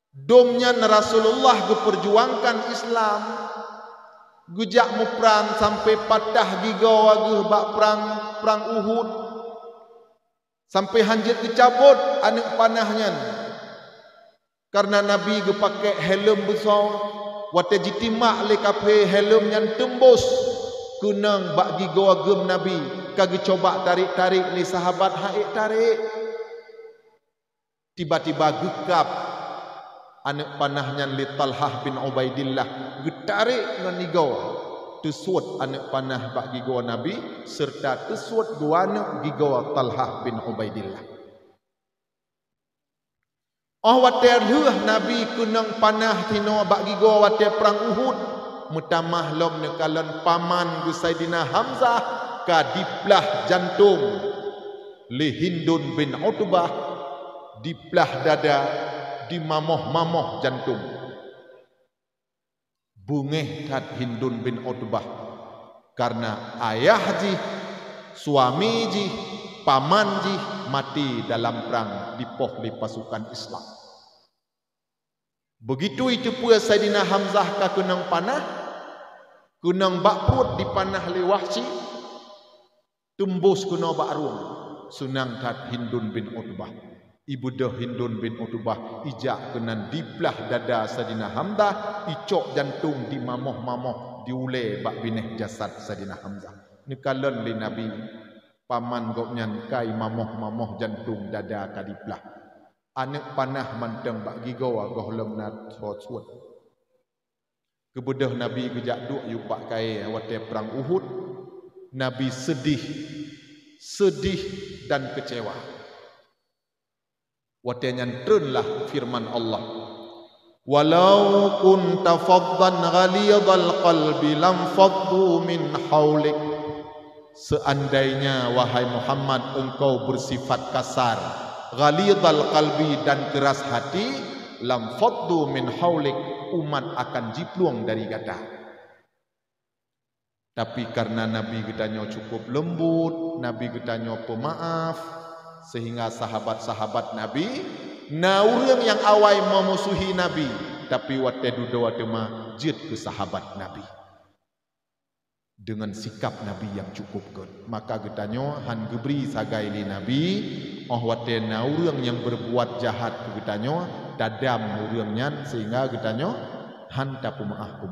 domnya Rasulullah geperjuangkan Islam. Gujak mu perang sampai patah gigau agih bak perang Uhud. Sampai hanjit dicabut anak panahnya. Karena Nabi ge pakai helm besar. Wate jitimak le kape helm yang tembus kunang bak gigau agim Nabi. Kage coba tarik-tarik ni sahabat haik tarik. Tiba-tiba gekap anak panahnya li Talhah bin Ubaidillah getarik dengan gigau tesuat anak panah bak gigau Nabi serta tesuat dua anak gigau Talhah bin Ubaidillah. Water heuh Nabi kunang panah tino bak gigau water perang Uhud mutamah lom nekalan paman Sayyidina Hamzah ka diplah jantung li Hindun bin Utbah di belah dada, di mamoh-mamoh jantung. Bungeh tat Hindun bin Utbah karena ayah ji, suami ji, paman ji mati dalam perang di pohli pasukan Islam. Begitu itu pula Saidina Hamzah ka kenang panah, kenang bak perut di panah li Wahsy, tembus kena bak ruang, sunang tat Hindun bin Utbah. Ibu dah Hindun bin Utbah ijak kenan di belah dada Saidina Hamzah, icok jantung di mamoh-mamoh, diulai bak bineh jasad Saidina Hamzah. Ni kalan li Nabi paman goknyan kai mamoh-mamoh jantung dada ka di belah. Anak panah manteng bak gigau agoh lem nat suat. Kebedah Nabi gejak duk yuk bak kai wate perang Uhud. Nabi sedih dan kecewa. Wate nyantrenlah firman Allah. Walau kunta faddan ghalidhal qalbi lam faddu min haulik. Seandainya wahai Muhammad engkau bersifat kasar, ghalidhal qalbi dan keras hati, lam faddu min haulik, umat akan jipluang dari gata. Tapi karena Nabi kitanya cukup lembut, Nabi kitanya pemaaf, sehingga sahabat-sahabat Nabi na urang yang awai memusuhi Nabi, tapi wate duda wate majid ke sahabat Nabi dengan sikap Nabi yang cukup good. Maka kitanya han gebri sagai li Nabi, wate na urang yang berbuat jahat ke kitanya dadam urangnya, sehingga kitanya han ta pemaaf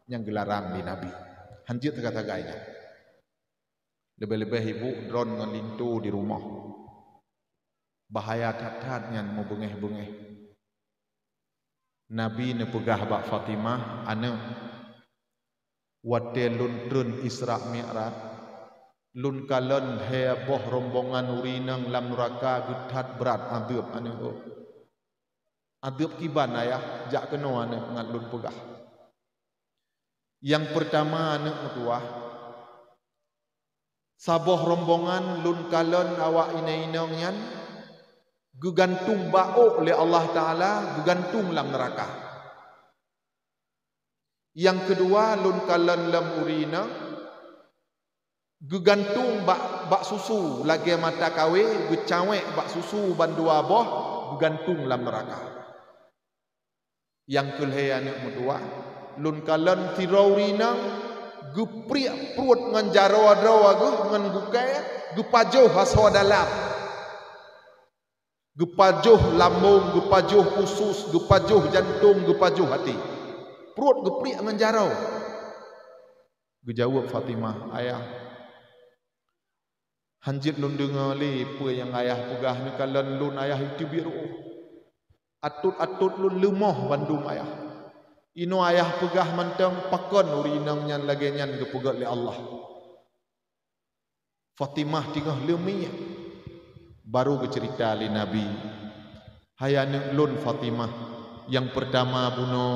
yang gelarang li Nabi. Hanjit kata-katanya. Lebih-lebih ibu drone dengan lintu di rumah. Bahaya tat-tat yang mau bengeh-bengeh. Nabi ne pegah bak Fatimah ane wate lun trun Isra Mi'raj, lun kalen heboh rombongan urinang lam neraka gutat berat adab ane o. Adab kiban ayah jak kena ane ngan lun pegah. Yang pertama ane metuah saboh rombongan lun kalen awak ina-inang yan gegantung ba'uk oleh Allah Ta'ala, gegantung lam neraka. Yang kedua, lun kalan lam urina, gegantung bak susu, lagi mata kawe, gecawek bak susu bandua boh, gegantung lam neraka. Yang kelihaya anak medua, lun kalan tirau rina, gepriak perut ngan jarawa-jarawa ngan gukai, gepajuh haswa dalam. Gepajuh lambung, gepajuh usus, gepajuh jantung, gepajuh hati. Perut geprik dengan jarau. Gejawab Fatimah, ayah. Hanjit lun dengar li apa yang ayah pegah ni kalau lun ayah itu biru. Atut-atut lun lemah bandung ayah. Ino ayah pegah mantang pakon urinang nyan lagi nyan gepegat li Allah. Fatimah tinggal lemih. Baru bercerita li Nabi, hayane lun Fatimah, yang pertama buno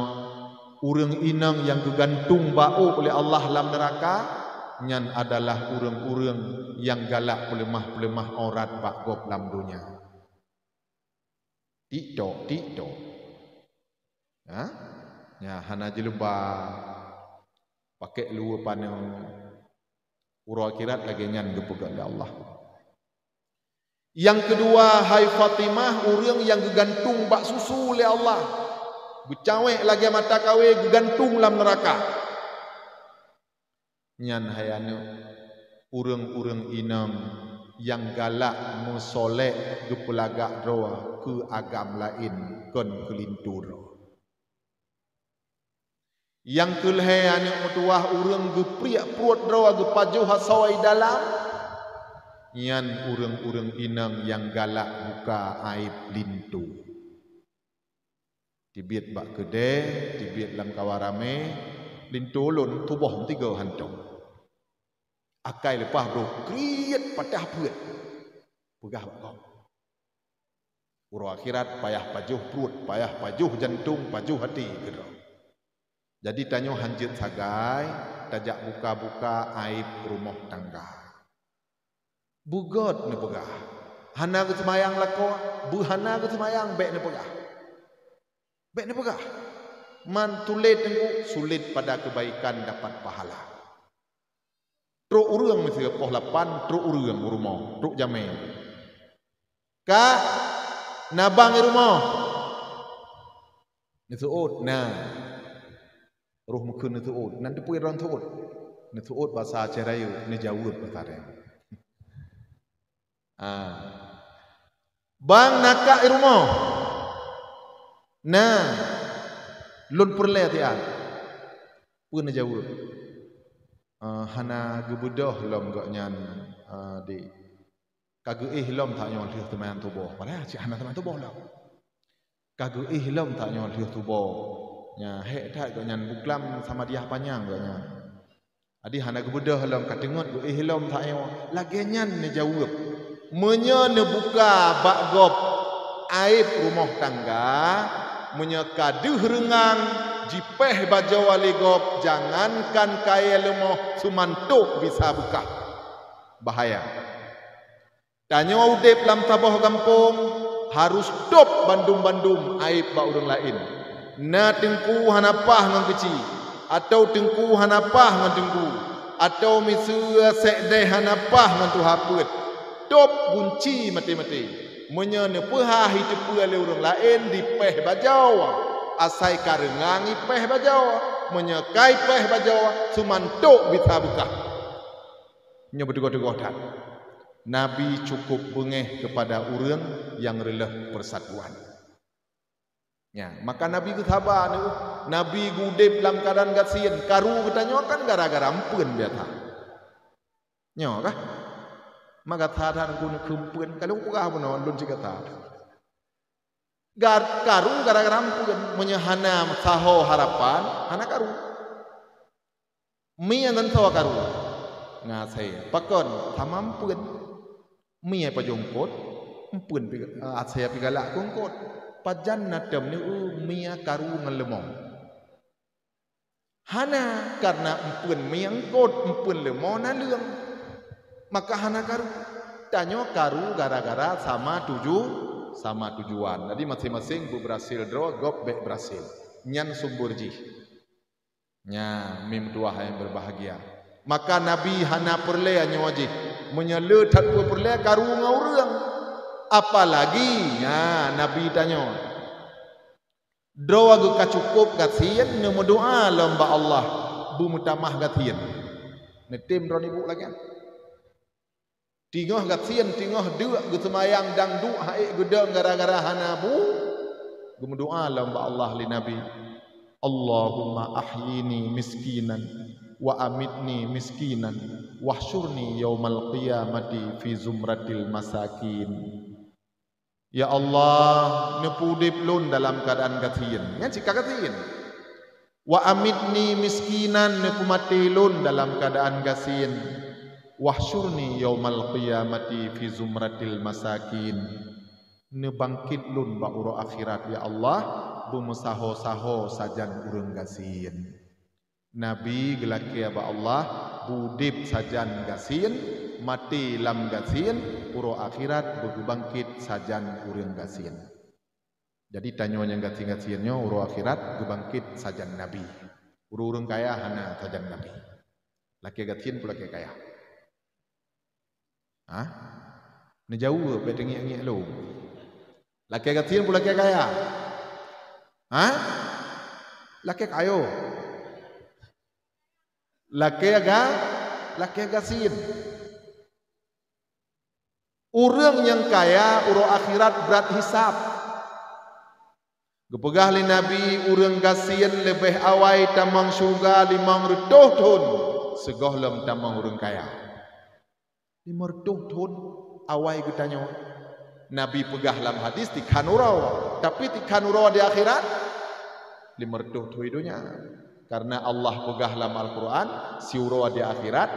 urang inang yang gegantung bau oleh Allah dalam neraka, nyan adalah urang-urang yang galak pelemah-pelemah aurat bak gop dalam dunia. Tiktok. Ha? Ya hana jeleba pakai luar panang urang akhirat lagi nyan gepegat oleh Allah. Yang kedua, hai Fatimah, orang yang gegantung bak susu oleh Allah. Gecawek lagi mata kawe, gegantung dalam neraka. Nyan hayane, orang-orang inang yang galak musolek gepelagak doa ke agam lain, kon kelintur. Yang kelihayane mutuah orang gepriak perut doa gepajuh hasawai dalam. Yan urang-urang inang yang galak buka aib lintu. Tibit bak kede, tibit lam kawarame, lintu lun tubuh tiga hantung. Akai lepas bro, kriat patah perut. Pegah bak kau. Urang akhirat payah pajuh perut, payah pajuh jantung, pajuh hati. Gitu. Jadi tanya hanjit sagai, tajak buka-buka aib rumah tangga. Bugot ni pegah. Hana ke semayang lako, buhana ke semayang bek ni pegah. Bek ni pegah. Man tulit tengku sulit pada kebaikan dapat pahala. Truk urang mesti poh lapan, truk urang rumah, truk jamai. Ka nabang rumah. Ni tuut nah. Roh mukun ni tuut, nanti puai orang tuut. Ni tuut bahasa Cerayu, ni jawab bahasa dia. Bang nakak rumah. Nah, lun perle tian. Pun jawab. Hana gebudoh lom gak nyan di kagu lom tak nyol hiu teman tubuh. Padahal cik hana teman tubuh lah. Kagu lom tak nyol hiu tubuh. Nya hek tak gak nyan buklam sama dia panjang gak nyan. Adi hana gebudoh lom katengot gu lom tak nyol. Lagi nyan ni jawab. Menya ne buka bak gop aib rumah tangga, menya kaduh rengang jipeh bajau wali gop, jangankan kaya lemah sumantuk bisa buka. Bahaya. Tanya udep lam tabah kampung harus dop bandum-bandum aib bak orang lain. Na tengku hanapah ngan kecil atau tengku hanapah ngan tengku atau misu sekdeh hanapah ngan tu haput. Dop bunci mati-mati. Menyane pehah itu peh le orang lain di peh bajau. Asai karengang peh bajau. Menyekai peh bajau sumantuk bisa buka. Nya berdegoh-degoh tak. Nabi cukup bengeh kepada orang yang rela persatuan. Ya, maka Nabi ku sabar ni. Nabi gudep dalam keadaan gasian. Karu katanya kan gara-gara ampun biasa. Nyo kah? Maka thadan guna kumpun kalau ukah benon lun cikata. Karu gara-gara ampun menyahana saho harapan anak karu. Mi yang tahu karu. Ngasai pakon tamampun. Mi apa jongkot ampun saya pigalak kongkot. Pajan nadam ni mi karu ngelemong. Hana karena ampun mi yang kot ampun lemong na leung. Maka hana karu. Tanya karu gara-gara sama tujuan. Jadi masing-masing bu berhasil draw, gop bek berhasil. Nyan sumburji. Nya mim tua yang berbahagia. Maka Nabi hana perle nya wajib. Menyele tak perle karu ngaurang. Apalagi ya Nabi tanya. Draw agu kacukup gasian nemu doa lomba Allah. Bu mutamah gasian. Netim draw ibu lagi. Tingah gasian tingah dua gutemayang dang du haik gudang gara-gara hanabu gumdoa lamba Allah li nabi Allahumma ahyini miskinan wa amitni miskinan wahsyurni yaumal qiyamati fi zumratil masakin. Ya Allah nepudip lun dalam keadaan gasian nya cika gasian wa amitni miskinan nepumati lun dalam keadaan gasian wahsyurni yaumal qiyamati fi zumratil masakin. Ne bangkit lun ba uro akhirat ya Allah bumusaho-saho sajan urang gasin. Nabi gelaki ba Allah budip sajan gasin mati lam gasin uro akhirat bugu bangkit sajan urang gasin. Jadi tanyonya gasin-gasinnya uro akhirat gebangkit sajan Nabi. Urang kaya hana sajan Nabi. Laki gasin pula kaya. Hah? Ni jauh pe tengi-tengi lu. Laki gatin pula laki kaya. Hah? Laki kayo. Laki gasin. Orang yang kaya urang akhirat berat hisab. Gepegah li Nabi urang gasin lebih awai tamang syurga 500 tahun. Segohlem tamang urang kaya. 500 tahun awai getanya Nabi pegah dalam hadis di kanurau tapi di kanurau di akhirat 500 tahun hidunya karena Allah pegah dalam Al-Quran siurau di akhirat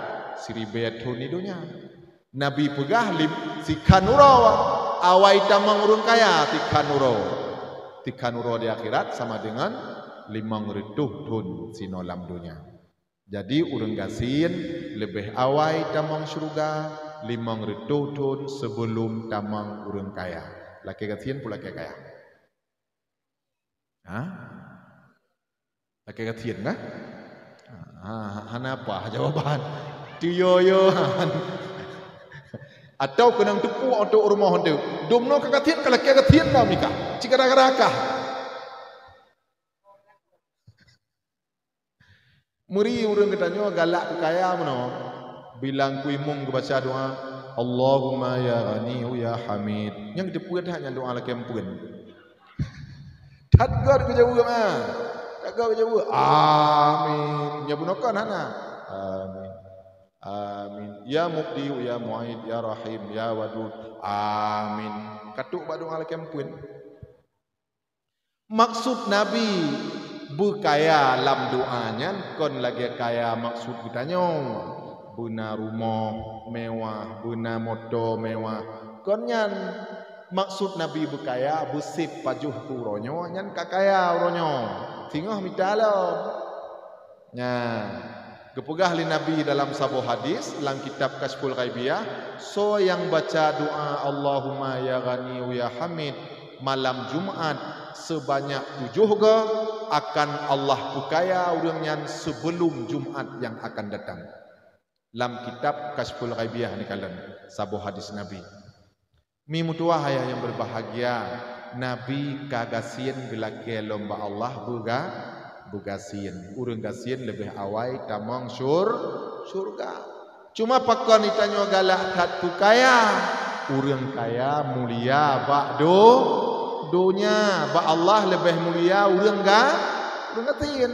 1000 tahun hidunya Nabi pegah si kanurau awai tamang urang kaya di kanurau di akhirat sama dengan 500 tahun sinolam dunia. Jadi urang gasin lebih awai tamang syurga limang retutun sebelum tamang urang kaya. Laki katien pula kaya. Ha? Laki katien kah? Hana apa jawaban? Tiyo. Atau kenang tepu untuk rumah honda. Domno kakatien kalau kakatien dah mika. Cika rakah. Muri urang katanya galak kaya mano. Bilang ku imong baca doa Allahumma ya ghani ya hamid. Yang tepu dah hanya doa laki ampun. Tadgar ke jauh mah. Tadgar ke jauh. Amin. Ya bunokan hana. Amin. Amin. Ya Mubdi, ya Mu'id, ya Rahim, ya Wadud. Amin. Katuk bak doa laki ampun. Maksud Nabi berkaya dalam doanya kon lagi kaya maksud kitanya. Buna rumah mewah, buna motor mewah. Kon nyan maksud Nabi berkaya bersip pajuh kuronyo nyan kakaya uronyo. Tengah mitalo. Nya kepegah li Nabi dalam sebuah hadis dalam kitab Kasyful Ghaibiyah, so yang baca doa Allahumma ya ghani ya hamid malam Jumat sebanyak 7 ke akan Allah bukaya urangnya sebelum Jumat yang akan datang. Dalam kitab Kasyful Ghaibiyah ni kalian sebuah hadis Nabi. Mi mutua hayah yang berbahagia, Nabi kagasien gelake lomba Allah bugasien. Urang gasien lebih awai tamang surga. Cuma pakon ditanya galak hatu kaya. Urang kaya mulia bak donya. Bak Allah lebih mulia urang gasien.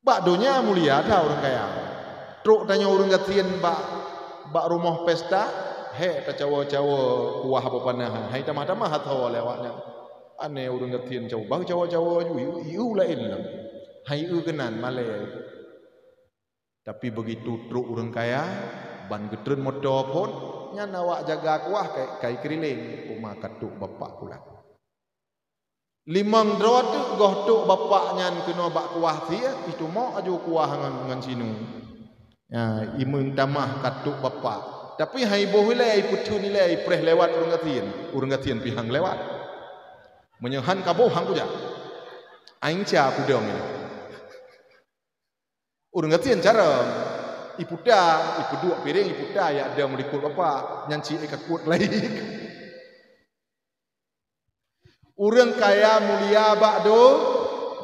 Bak donya mulia dah urang kaya. Truk tanya urang gasien bak rumah pesta. Hei tak cawa-cawa kuah apa panah. Hai tamah-tamah hatau lewatnya. Ane urang gatien cawa. Bang cawa-cawa iu lain lah. Hai iu kenan malai. Tapi begitu truk urang kaya, ban getren motor pun nyan awak jaga kuah kai keriling. Uma katuk bapak pula. Limang drot tu goh tuk bapak nyan kena bak kuah dia, itu mau aju kuah ngan sinu. Ya, imun tamah katuk bapak. Tapi hai bohulai putu nilai preh lewat urang gatien pihang lewat. Menyehan kabuh hang kuja. Aing cia kudong ini. Urang gatien cara ipuda, ipuduk piring ipuda ya ada melikut bapa nyanci ikakut lain. Urang kaya mulia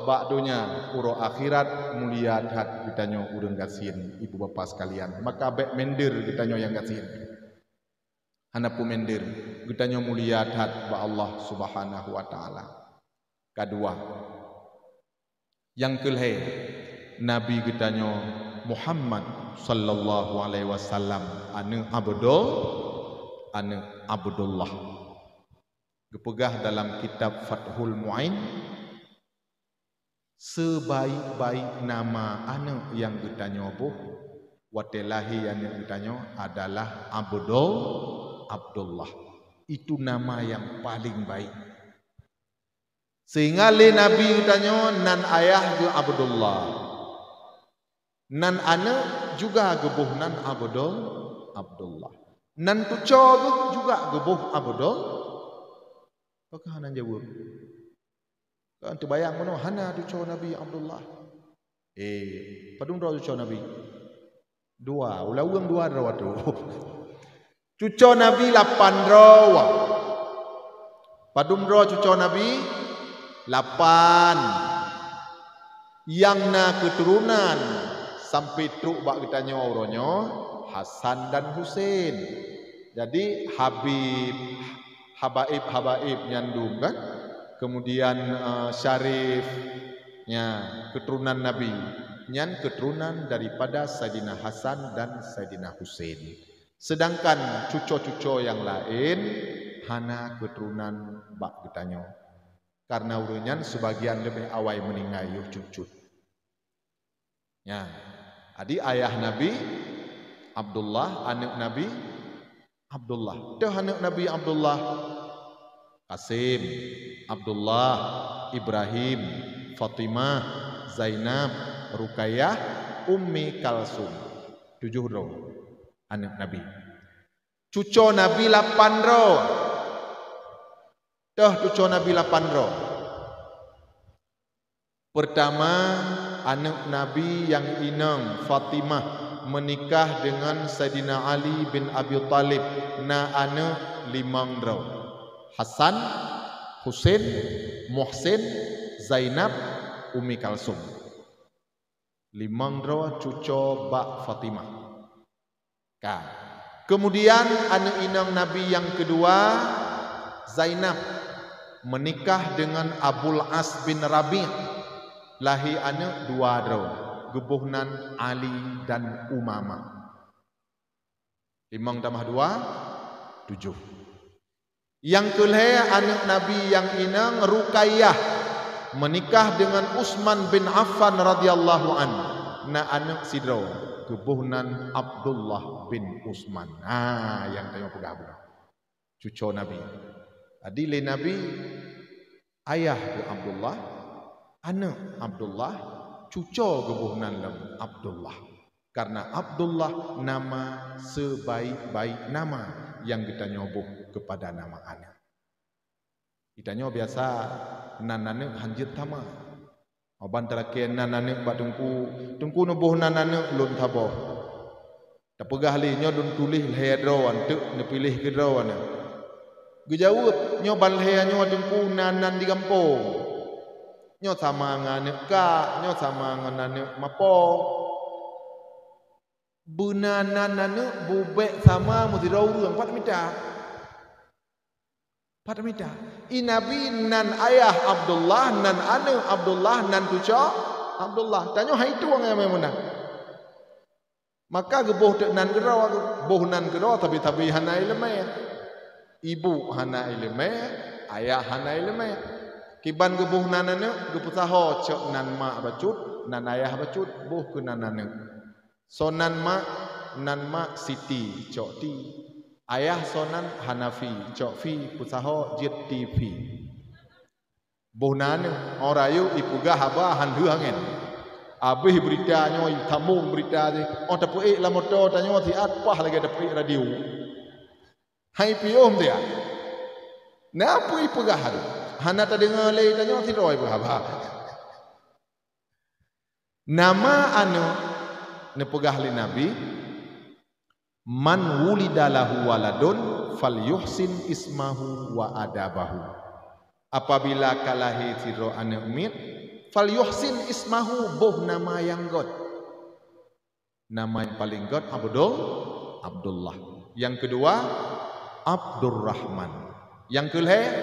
bakdonya uro akhirat mulia hat ditanya urang gatien ibu bapa sekalian. Maka bek mendir ditanya yang gatien. Hanapu mendir ditanya mulia hat ba Allah Subhanahu wa taala. Kedua, yang kelhe Nabi ditanya Muhammad sallallahu alaihi wasallam anu Abdullah. Gepegah dalam kitab Fathul Mu'in sebaik-baik nama anak yang ditanya buh watelahi yang ditanya adalah Abdullah. Itu nama yang paling baik. Sehingga le Nabi ditanya nan ayah ge Abdullah. Nan anak juga gebuh nan Abdullah. Nan tuco juga gebuh Abdullah. Apakah nan jawab? Kan terbayang mana hana tuco Nabi Abdullah. Padung ro tuco Nabi. Dua, ulang dua ro tu. Cuco Nabi 8 rawa. Padum ro cuco Nabi 8. Yang na keturunan sampai truk bak ditanya oronyo Hasan dan Husain. Jadi Habaib nyandung kan. Kemudian Syarifnya keturunan Nabi. Nyan keturunan daripada Sayyidina Hasan dan Sayyidina Husain. Sedangkan cucu-cucu yang lain hana keturunan bak ditanya. Karena urunyan sebagian lebih awal meninggal yuh cucut. Ya, adi ayah Nabi Abdullah, anak Nabi Abdullah. Dah anak Nabi Abdullah Qasim, Abdullah, Ibrahim, Fatimah, Zainab, Ruqayyah, Ummi Kalsum. 7 roh. anak Nabi. Cucu Nabi 8 ro. Dah cucu Nabi 8 ro. Pertama, anak Nabi yang inang Fatimah menikah dengan Sayyidina Ali bin Abi Talib na anak 5 ro. Hasan, Husain, Muhsin, Zainab, Ummi Kalsum. 5 ro cucu bak Fatimah. Kemudian anak inang Nabi yang kedua, Zainab menikah dengan Abul As bin Rabi'. Lahir anak 2 ro, gebuhnan Ali dan Umamah. 5 tambah 2, 7. Yang kelima anak Nabi yang inang Ruqayyah menikah dengan Utsman bin Affan radhiyallahu anhu. Na anak sidro, gebuhnan Abdullah bin Utsman. Yang tengok pegabung. Cucu Nabi. Adile Nabi ayah ke Abdullah, anak Abdullah, cucu gebuhnan lam Abdullah. Karena Abdullah nama sebaik-baik nama yang kita nyobuh kepada nama anak. Kita nyob biasa nanane hanjit tama. Oban terakhir nanane bak tungku nubuh nanane lun taboh. Tak pegah li nyo dun tulis lehedrawan tek ne pilih ke drawan. Gejawab nyo ban lehe nyo tungku nanan di kampung. Nyo sama ngane ka, nyo sama ngane mapo. Bunanan bubek sama mesti raurang 4 meter. 4 meter. Nabi nan ayah Abdullah, nan anak Abdullah, nan cucu Abdullah. Tanya hai tu orang yang menang. Maka gebuh nan gerau, gebuh nan gerau tapi hana ilmu. Ibu hana ilmu, ayah hana ilmu. Kiban gebuh nan anak, gebuh tahu cek nan mak bacut, nan ayah bacut, buh ke nan anak. So nan mak Siti cok ti, ayah sonan Hanafi cok fi pusaho jit TV. Bohnan orayu ipuga haba handu hangen. Abih berita nyo tamung berita je. Oh tapi la motor tanyo ti apa lagi tapi radio. Hai piom dia. Napa ipuga hadu? Hana ta dengar le tanyo ti roi haba. Nama anu nepegah li Nabi, man wulida lahu waladun falyuhsin ismahu wa adabahu. Apabila kalahi siro anak mit, falyuhsin ismahu boh nama yang god. Nama yang paling god Abdullah. Yang kedua Abdurrahman. Yang kelima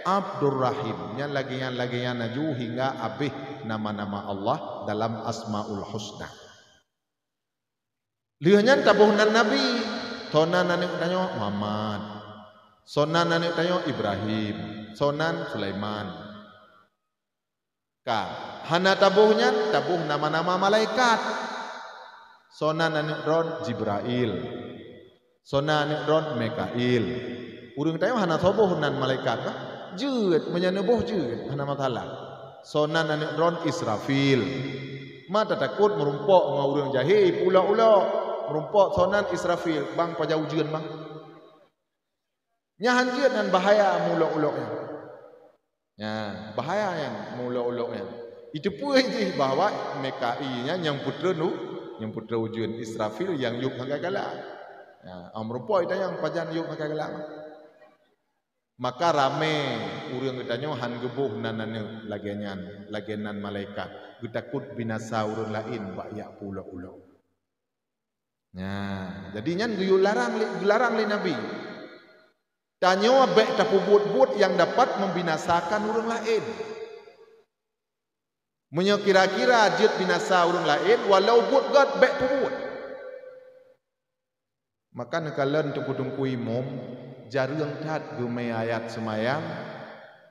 Abdurrahim. Yang lagi yang naju hingga abih nama-nama Allah dalam Asmaul Husna. Lihatnya tabuhnan Nabi, sonan anak tanya Muhammad, sonan anak tanya Ibrahim, sonan Sulaiman. Hana tabuhnya tabuh nama-nama malaikat. Sonan anak ron Jibril, sonan anak ron Mikail. Urang tanya hana tabuhnan malaikat kah? Jud menyanubuh jud hana masalah. Sonan anak ron Israfil. Mata takut merumpok ngurang jahil pula-ula. Merumpok sonan Israfil bang pada ujian bang. Nya hanjir dan bahaya mula-uloknya. Ya, bahaya yang mula-uloknya. Itu pun ini bahawa Mikailnya yang putra ujian Israfil yang yuk hagagala. Ya, merumpok itu yang pajan yuk hagagala. Maka rame urang katanya han gebuh nanane lagenan malaikat. Getakut binasa urang lain bak ya pula-ulok. Ya, jadinya gelarang li Nabi. Tanya bek tapu but yang dapat membinasakan orang lain. Menyo kira-kira jid binasa orang lain walau but god bek pubut. Maka nekalan tungku imam jarang tat gemai ayat semayang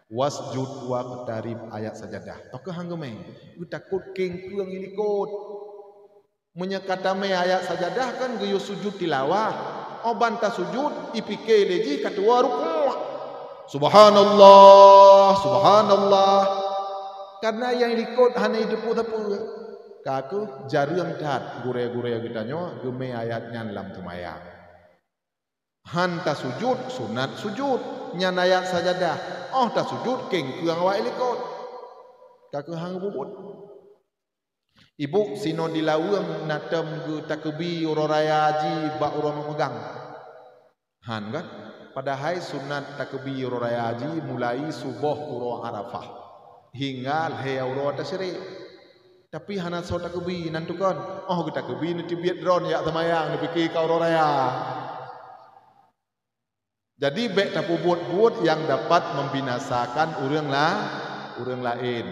wasjud wa qtarib ayat sajadah. Toke hanggemai. Takut kengkeung ilikot. Menyekatame ayat sajadah kan geyo sujud tilawah. Oban ta sujud ipike leji katua ruku'. Subhanallah, subhanallah. Karena yang ikut hanya itu pun. Kaku jarang tat gure-gure gitanyo geme ayatnya dalam tumayang. Han ta sujud sunat sujud nyan ayat sajadah. Oh ta sujud king kuang wa ilikot. Kaku hang bubut. Ibu sino dilawang natem ge takbi uroraya haji ba uro memegang. Han kan padahal sunat takbi uroraya haji mulai subuh uro Arafah hingga hayya uro tasyrik. Tapi hana so takbi nantukan. Oh kita takbi ni tibiat drone ya tamayang ni fikir ka uroraya. Jadi bek tapu buat-buat yang dapat membinasakan urang lain.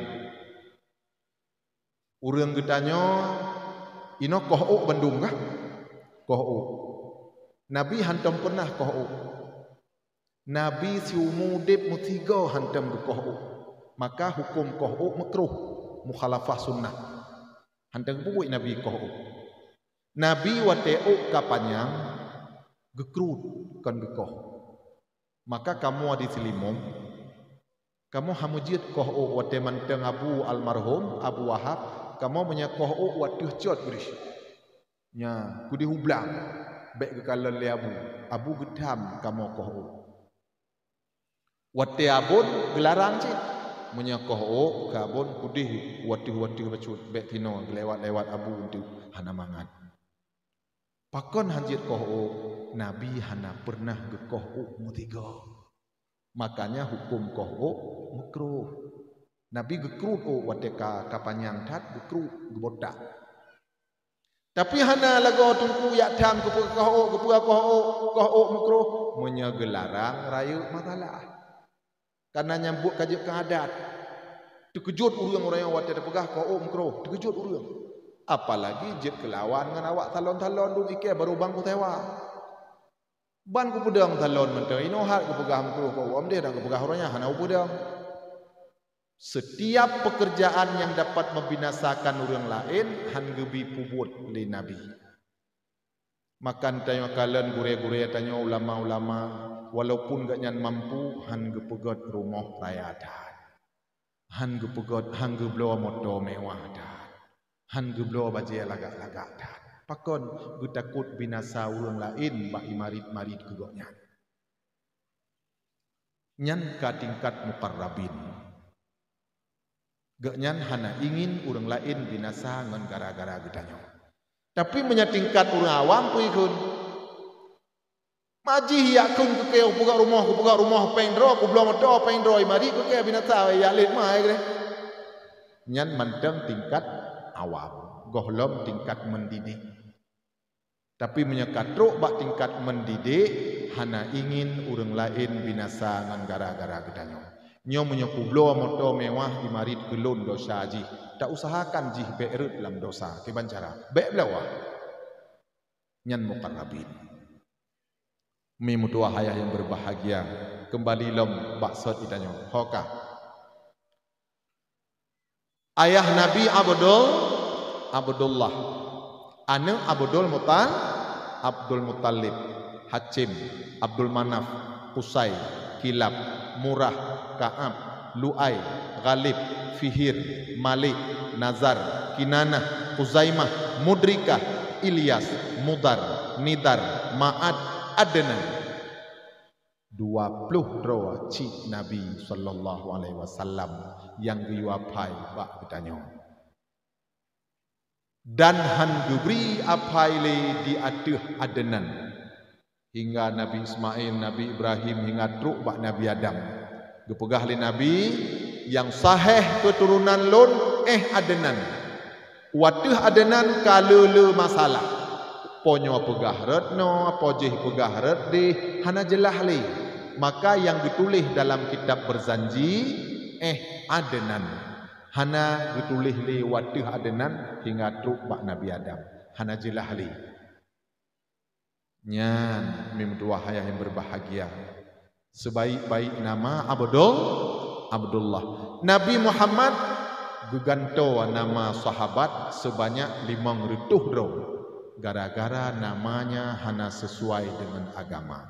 Urang getanyo ino kohok Bandung kah? Kohok. Nabi hantam pernah kohok. Nabi siumudib mutiga hantam ke kohok. Maka hukum kohok makruh, mukhalafah sunnah. Hantam buat Nabi kohok. Nabi wateo kapanyang gekrut kan gekoh. Maka kamu adi selimum, kamu hamujid kohok wate manteng Abu almarhum Abu Wahab, kamu punya kohok wate cot berish. Nya kudi hublang, baik ke kalan le Abu gedam kamu kohok. Wate abun gelarang cik, punya kohok kabun kudi wate bacut, baik tino lewat Abu untuk hana mangan. Pakon hanjit kohok. Nabi hana pernah ke kohok mutiga. Makanya hukum kohok makruh. Nabi gekrut wateka kapanyang tat gekrut gebodak. Tapi hana lagu tungku yak tam ke kohok kohok makruh menyegelarang rayu masalah. Karena nyambut kajib ke adat. Terkejut urang yang wate pegah kohok makruh, terkejut urang. Apalagi jid kelawan dengan awak talon-talon duk ike baru bangku tewa. Ban ku pedang talon mentau ino hak ku pegah makruh ko am dia dah ku pegah orangnya hana pedang. Setiap pekerjaan yang dapat membinasakan orang lain han gebi pubut li Nabi. Makan tanya kalen gure-gure tanya ulama-ulama walaupun gak nyan mampu han gepegot rumah raya adat. Han gepegot han geblo motor mewah adat. Han geblo baju lagak-lagak adat. Pakon gue takut binasa urang lain bak imarit-marit kegoknya. Nyan ka tingkat muqarrabin. Gak nyan hana ingin urang lain binasa ngan gara-gara gedanyo. Tapi menyatingkat urang awam pun ikun. Maji hiak kun ke keu buka rumah pendro ku belum do pendro imari ku ke binasa ya lit mai gre. Nyan manteng tingkat awam. Gohlom tingkat mendidik. Tapi menyekatruk bak tingkat mendidik hana ingin urang lain binasa ngan gara-gara gedanyo. Nyo menyekublo moto mewah dimarit gelun dosa jih. Tak usahakan jih be'erut dalam dosa. Keban cara. Be' belawah. Nyan muqarrabin. Mi mutua hayah yang berbahagia. Kembali lom baksud itanyo. Hoka. Ayah Nabi Abdullah. Ane Abdul Muttalib, Hachim, Abdul Manaf, Qusay, Kilab, Murah, Ka'ab, Lu'ay, Ghalib, Fihir, Malik, Nazar, Kinanah, Uzaimah, Mudrikah, Ilyas, Mudar, Nidar, Ma'ad, Adnan. 20 roh cik Nabi sallallahu alaihi wasallam yang giwapai bak bertanya. Dan han gebri apaile di aduh adenan hingga Nabi Ismail, Nabi Ibrahim hingga truk bak Nabi Adam. Gepegah li Nabi yang sahih keturunan lon adenan. Watuh adenan kalele masalah. Ponyo pegah retno, apa jih pegah retdi hana jelah li. Maka yang ditulis dalam kitab berjanji adenan. Hana ditulis li watuh adenan hingga truk bak Nabi Adam. Hana jelah li. Nyan mimdua hayah yang berbahagia. Sebaik-baik nama Abdullah. Nabi Muhammad geganto nama sahabat sebanyak 500 roh. Gara-gara namanya hana sesuai dengan agama.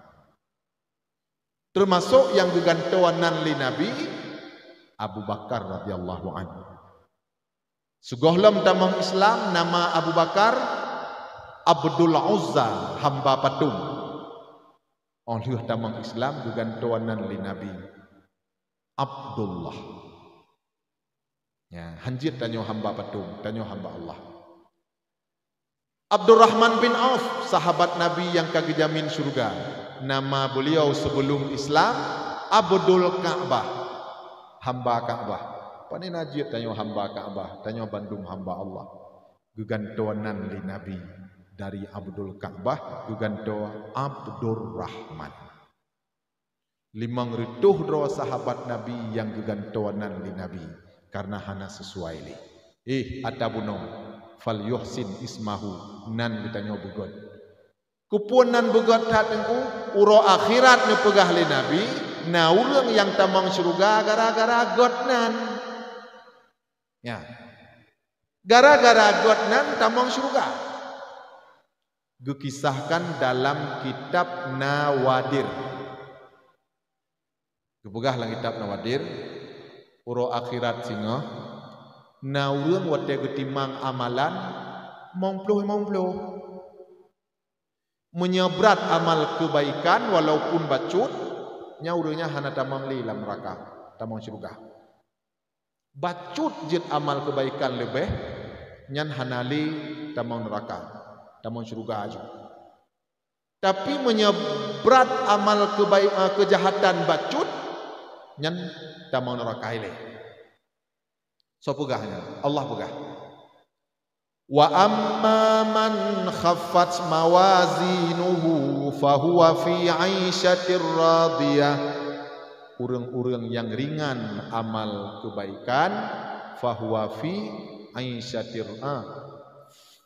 Termasuk yang gegantoanan li Nabi Abu Bakar radhiyallahu anhu. Sugohlam tamang Islam nama Abu Bakar Abdul Uzza, hamba patung. Oleh tamang Islam gugantuanan li Nabi Abdullah. Ya, hanjit tanyo hamba patung, tanyo hamba Allah. Abdurrahman bin Auf, sahabat Nabi yang kagejamin surga. Nama beliau sebelum Islam Abdul Ka'bah, hamba Ka'bah. Pani najit tanyo hamba Ka'bah, tanyo Bandung hamba Allah. Gugantuanan li Nabi dari Abdul Ka'bah gugantua Abdurrahman. 500 dua sahabat Nabi yang gugantuanan li Nabi karena hana sesuai li. Atabuno fal yuhsin ismahu nan ditanyo begot. Kupunan begot hatengku uro akhirat ne pegah li Nabi, na urang yang tamang surga gara-gara godnan. Ya. Gara-gara godnan tamang surga. Dikisahkan dalam kitab Nawadir. Kepegah lang kitab Nawadir. Uro akhirat singa. Na urang wate getimang amalan mongpluh. Menyebrat amal kebaikan walaupun bacut, nya urangnya hana tamang li lam neraka, tamang surga. Bacut jit amal kebaikan lebih, nyan hanali tamang neraka, tamang surga aja. Tapi menyebrat amal kejahatan bacut, nyan tamang neraka ile. So pegahnya, Allah pegah. Wa amma man khaffat mawazinuhu fahuwa fi 'aisyatir radiyah. Urang-urang yang ringan amal kebaikan fahuwa fi 'aisyatir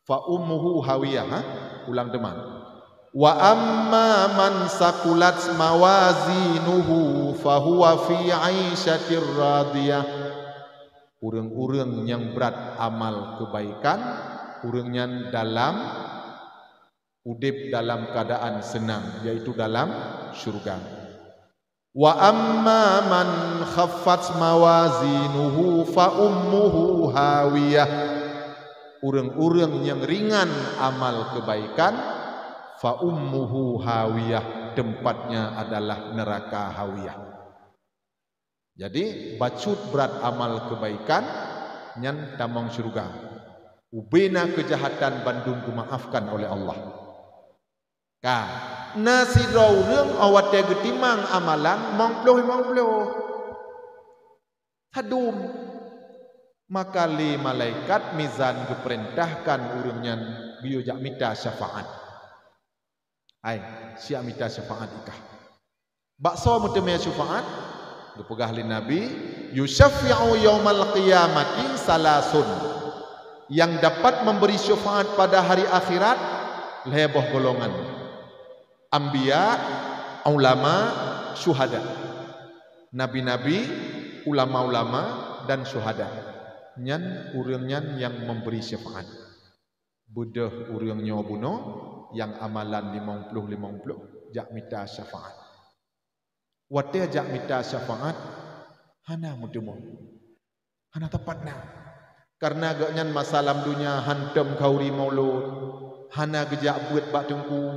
fa ummuhu hawiyah. Ulang teman. Wa amma man sakulat mawazinuhu fahuwa fi 'aisyatir radiyah. Urang-urang yang berat amal kebaikan, urangnya dalam udip dalam keadaan senang, yaitu dalam syurga. Wa amma man khaffat mawazinuhu fa ummuhu hawiyah. Urang-urang yang ringan amal kebaikan, fa ummuhu hawiyah, tempatnya adalah neraka hawiyah. Jadi bacut berat amal kebaikan nyan tamang syurga. Ubena kejahatan bandung dimaafkan oleh Allah. Ka nasi raurang awat getimang amalan mongploh. Hadum maka li malaikat mizan diperintahkan urangnya biyo jak minta syafaat. Ai sia minta syafaat ikah. Bakso muteme syafaat dipegah li Nabi yusaffi'u yaumal qiyamati salasun, yang dapat memberi syafaat pada hari akhirat leboh golongan anbiya, ulama, syuhada. Nabi-nabi, ulama-ulama dan syuhada. Nyan urang-nyan yang memberi syafaat. Budah urang nyawa buno yang amalan 50 jak minta syafaat. Wate ajak minta syafaat hana mudemo, hana tepatna. Karena agaknya masalah dunia hantam kauri maulud, hana gejak buat bak tengku.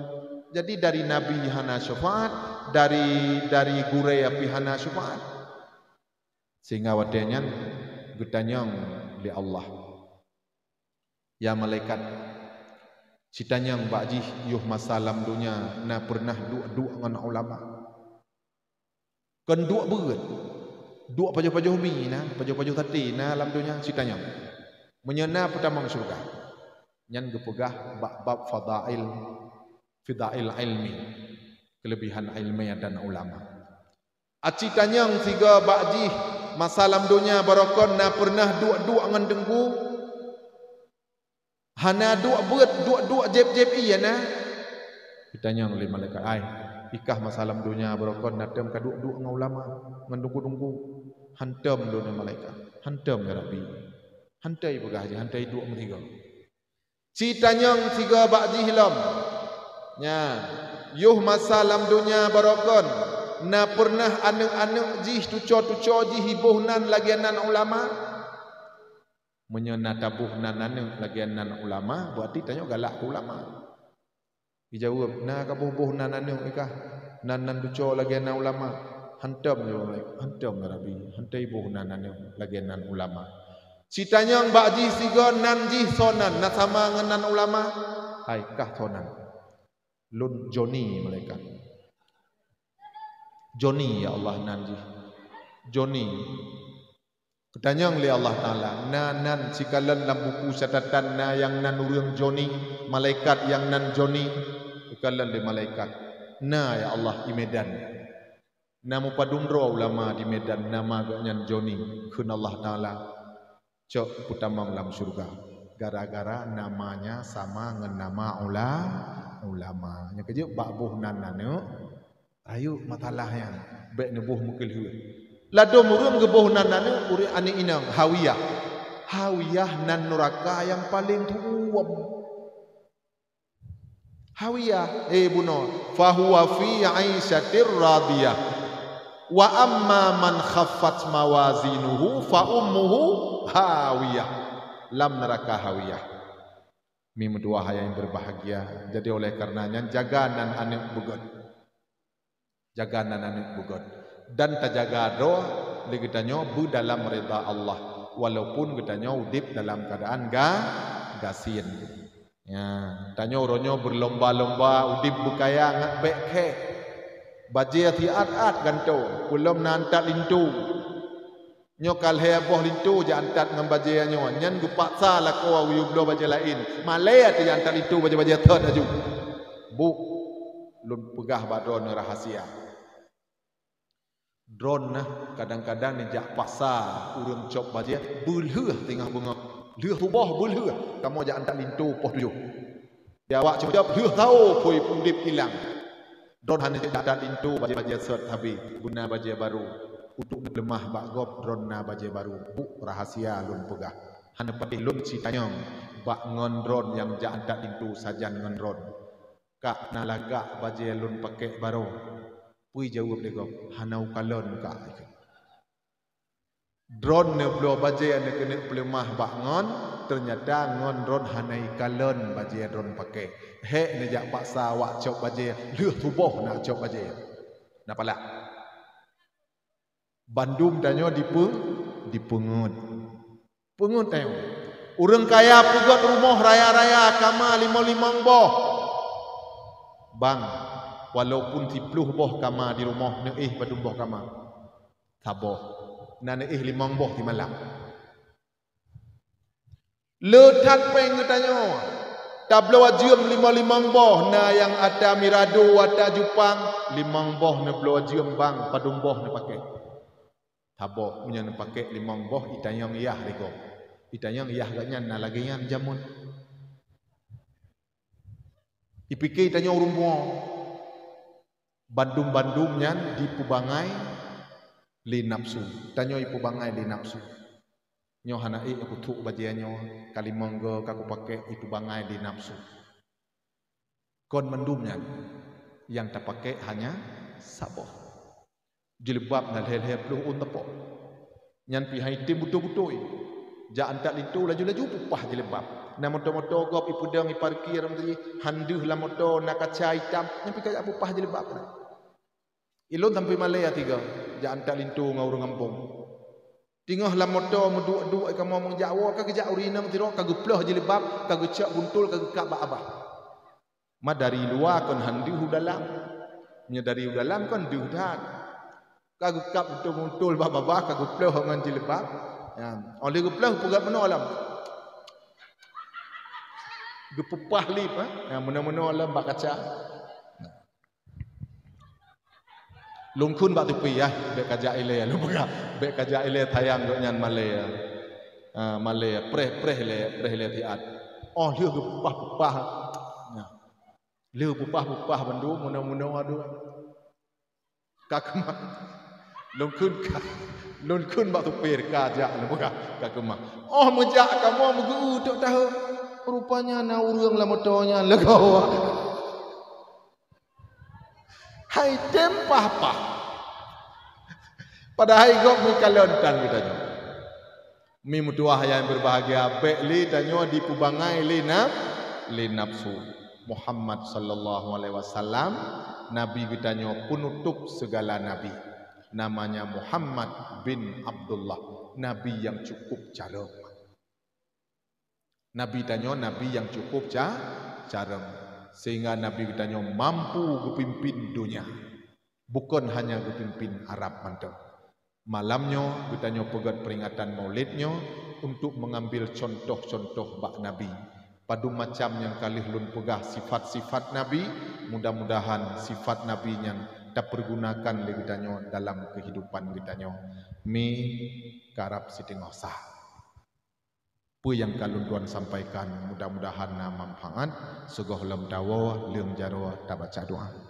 Jadi dari Nabi hana syafaat, dari gurai api hana syafaat. Sehingga watenya getanyang li Allah. Ya malaikat, citanyang bakji yuh masalah dunia na pernah dua dengan ulama. Kan dua berat, dua pajuh-pajuh mi na, pajuh-pajuh tati na alam dunia citanya. Menyena pertamang surga. Nyan gepegah bab fidail ilmi, kelebihan ilmiah dan ulama. Acitanya tiga bakji masalam dunia barakon na pernah dua ngan dengku. Hana dua berat, dua jeb-jeb iya na. Ditanya oleh malaikat ai ikah masalah dunia barokon natem kaduk dengan ulama ngandungku hantam dunia malaikat hantam ya Rabbi hantai begah je hantai dua metiga citanya tiga bakji hilam nya yuh masalah dunia barokon na pernah anu-anu jih tuco jih hibuhnan lagianan ulama menyana tabuh nanan lagi nan ulama berarti tanya galak ulama. Dijawab na kabuh nanan ikah nanan duco lagi nan ulama. Hantam Nabi, hantai buh nanan lagi nan ulama. Si tanya mbak ji siga nan ji sonan na sama dengan ulama. Hai kah sonan. Lun Joni malaikat. Joni ya Allah nan ji. Joni. Ketanya oleh Allah Taala, nan sikalan dalam buku catatan na yang nan urang Joni, malaikat yang nan Joni, sikalan di malaikat. Na ya Allah di Medan. Namu padumro ulama di Medan nama agaknya Joni kun Allah Taala. Cok utama dalam surga. Gara-gara namanya sama dengan nama ulama. Nya kerja babuh nanan ayo masalahnya baik nebuh mukil hu. Lado murung gebuh nanan uri ani inang hawiyah. Hawiyah nan neraka yang paling tua. Hawiyah buno fa huwa fi 'aisyatir radiyah. Wa amma man khaffat mawazinuhu fa ummuhu hawiyah. Lam neraka hawiyah. Mim dua yang berbahagia. Jadi oleh karenanya jaga nan anak bugot. Jaga nan anak bugot. Dan terjaga doa kita bu dalam rida Allah. Walaupun kita udip dalam keadaan gasin. Ya, tanya orangnya berlomba-lomba udip bukaya ngat bekhe. Bajia ti at ganto, kulom nantat lintu. Nyokal heboh lintu je antat dengan bajia nyo. Nyan gu paksa lah ko awu blo bajia lain. Malaya ti antat lintu bajia third aju. Bu lun pegah badron rahasia. Drone nah kadang-kadang ni jak paksa urang cop bajia bulheuh tengah bunga. Leuh tubah bulheuh. Kamu jak antat lintu poh tujuh. Dia awak cep leuh tahu pui pundip hilang. Drone hanya tak lintu bajia third habis guna bajia baru. Untuk lemah bak gop drone na bajia baru. Bu rahasia lun pegah. Hanya patih lun si tanyong bak ngon drone yang jak antat lintu sajan ngon drone. Kak na lagak bajia lun pakai baru. Pui jawab dia gop hanau kalon ka. Drone ne blo bajia ne kena pelemah bak ngon ternyata ngon drone hanai kalon bajia drone pakai. Hek ne jak paksa wak cop bajia leuh tubuh nak cop bajia. Napala. Bandung danyo dipungut. Pungut tayong. Urang kaya pugot rumah raya-raya kama 5 boh. Bang, walaupun 10 boh kama di rumah neih badung boh kama. Saboh. Na neih 5 boh di malam. Letat peng tanyo. Tablo ajium 5 boh na yang ada mirado ada Jepang 5 boh na blo ajium bang padung boh na pakai. Taboh punya nak pakai 5 boh itanyang iyah rego. Itanyang iyah gaknya na lagi yang jamun. Ipikir itanyang rumbo. Bandung nyan di pubangai li nafsu. Tanyo ipu bangai li nafsu. Nyo hanai aku tuk bajia nyo kali monggo kaku pakai ipu bangai li nafsu. Kon bandung nyan yang tak pakai hanya saboh. Jilbab na leh-leh peluh un tepok. Nyan pi hai tim buto-buto. Ja antak lintu laju-laju pupah jilbab. Na moto-moto gop ipu dang iparkir tadi handuh la moto na kaca hitam nyan pi kaya pupah jilbab na. Ilon sampai Malaya tiga. Ja antak lintu ngau ngampung. Tingah la moto muduk-duk ka momong Jawa ka kejak urina tiro ka guplah jilbab ka gecak buntul ka gekak abah. Ma dari luar kon handuh dalam. Nya dari dalam kon duh dak. Kagu kap betul-betul babah kagu peluh dengan jilbab. Ya, oleh peluh pugat mana alam. Gepupah lip ya mana-mana alam bak kaca. Lungkun bak tepi ya, bek kajak ile lu pegah. Bek kajak ile tayang dok nyan Malaya. Malaya preh le tiat. Oh dia gepupah-pupah. Ya. Leu pupah-pupah bandu mana-mana adu. Kakemah Lungkun bak tupir kajak lu buka kakemah. Oh mejak kamu megu tok tahu. Rupanya na urang la motonya legau. Hai tempah pah. Pada hai gok mi kalon tan kita. Mi mutuah yang berbahagia bekli danyo dipubangai li nafsu. Muhammad sallallahu alaihi wasallam nabi kita nyo penutup segala nabi. Namanya Muhammad bin Abdullah, nabi yang cukup carem. Nabi danyo nabi yang cukup carem. Sehingga nabi kita nyo mampu kepimpin dunia. Bukan hanya kepimpin Arab mantap. Malamnya kita nyo pegat peringatan maulidnya untuk mengambil contoh-contoh bak Nabi. Padu macam yang kalih lun pegah sifat-sifat Nabi, mudah-mudahan sifat Nabi yang tak pergunakan le kita nyo dalam kehidupan kita nyo. Mi karap sitengah sah. Apa yang kalun tuan sampaikan mudah-mudahan na manfaat. Segoh lem dawa leung jaro tak baca doa.